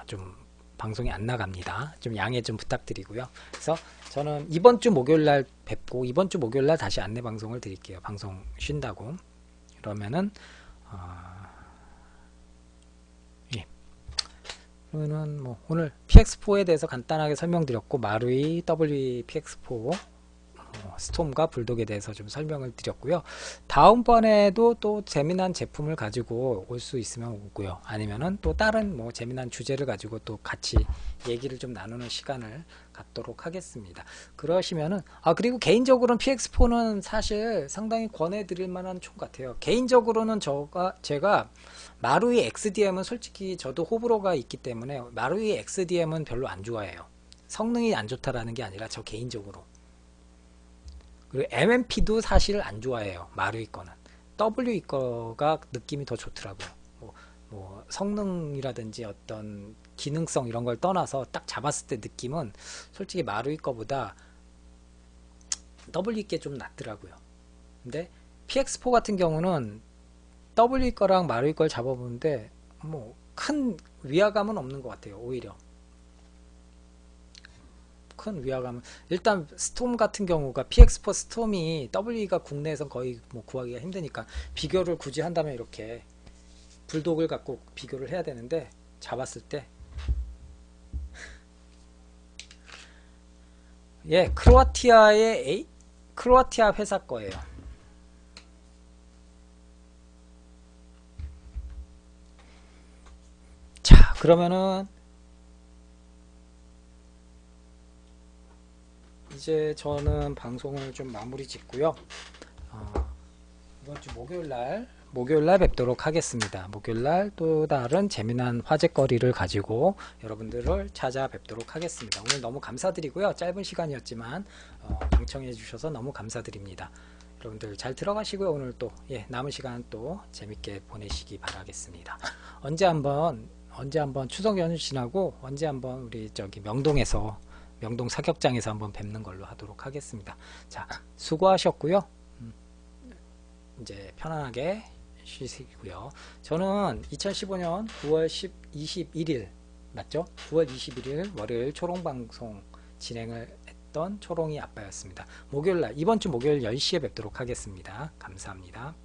좀 방송이 안 나갑니다. 좀 양해 좀 부탁드리고요. 그래서 저는 이번 주 목요일 날 뵙고 이번 주 목요일 날 다시 안내 방송을 드릴게요. 방송 쉰다고. 그러면은 그러면은 뭐 오늘 PX4에 대해서 간단하게 설명드렸고, 마루이 WPX4 스톰과 불독에 대해서 좀 설명을 드렸고요. 다음번에도 또 재미난 제품을 가지고 올 수 있으면 오고요. 아니면은 또 다른 뭐 재미난 주제를 가지고 또 같이 얘기를 좀 나누는 시간을 갖도록 하겠습니다. 그러시면은 그리고 개인적으로는 PX4는 사실 상당히 권해드릴 만한 총 같아요. 개인적으로는 제가 마루이 XDM은 솔직히 저도 호불호가 있기 때문에 마루이 XDM은 별로 안 좋아해요. 성능이 안 좋다라는 게 아니라 저 개인적으로. 그리고 MMP도 사실 안 좋아해요. 마루이 거는. WE 거가 느낌이 더 좋더라고요. 뭐 성능이라든지 어떤 기능성 이런 걸 떠나서 딱 잡았을 때 느낌은 솔직히 마루이 거보다 WE 게 좀 낫더라고요. 근데 PX4 같은 경우는 WE 거랑 마루이 걸 잡아보는데 뭐 큰 위화감은 없는 것 같아요. 오히려 큰 위화감은, 일단 스톰 같은 경우가 PX4 스톰이 WE가 국내에선 거의 뭐 구하기가 힘드니까 비교를 굳이 한다면 이렇게 불독을 갖고 비교를 해야 되는데, 잡았을 때 크로아티아 회사 거예요. 자, 그러면은 이제 저는 방송을 좀 마무리 짓고요. 이번 주 목요일 날 뵙도록 하겠습니다. 목요일 날 또 다른 재미난 화제거리를 가지고 여러분들을 찾아뵙도록 하겠습니다. 오늘 너무 감사드리고요. 짧은 시간이었지만 경청해 주셔서 너무 감사드립니다. 여러분들 잘 들어가시고요. 오늘 또 남은 시간 또 재밌게 보내시기 바라겠습니다. 언제 한번 추석 연휴 지나고 언제 한번 우리 저기 명동 사격장에서 한번 뵙는 걸로 하도록 하겠습니다. 자, 수고하셨고요. 이제 편안하게 쉬시고요. 저는 2015년 9월 21일 맞죠? 9월 21일 월요일 초롱방송 진행을 했던 초롱이 아빠였습니다. 이번 주 목요일 10시에 뵙도록 하겠습니다. 감사합니다.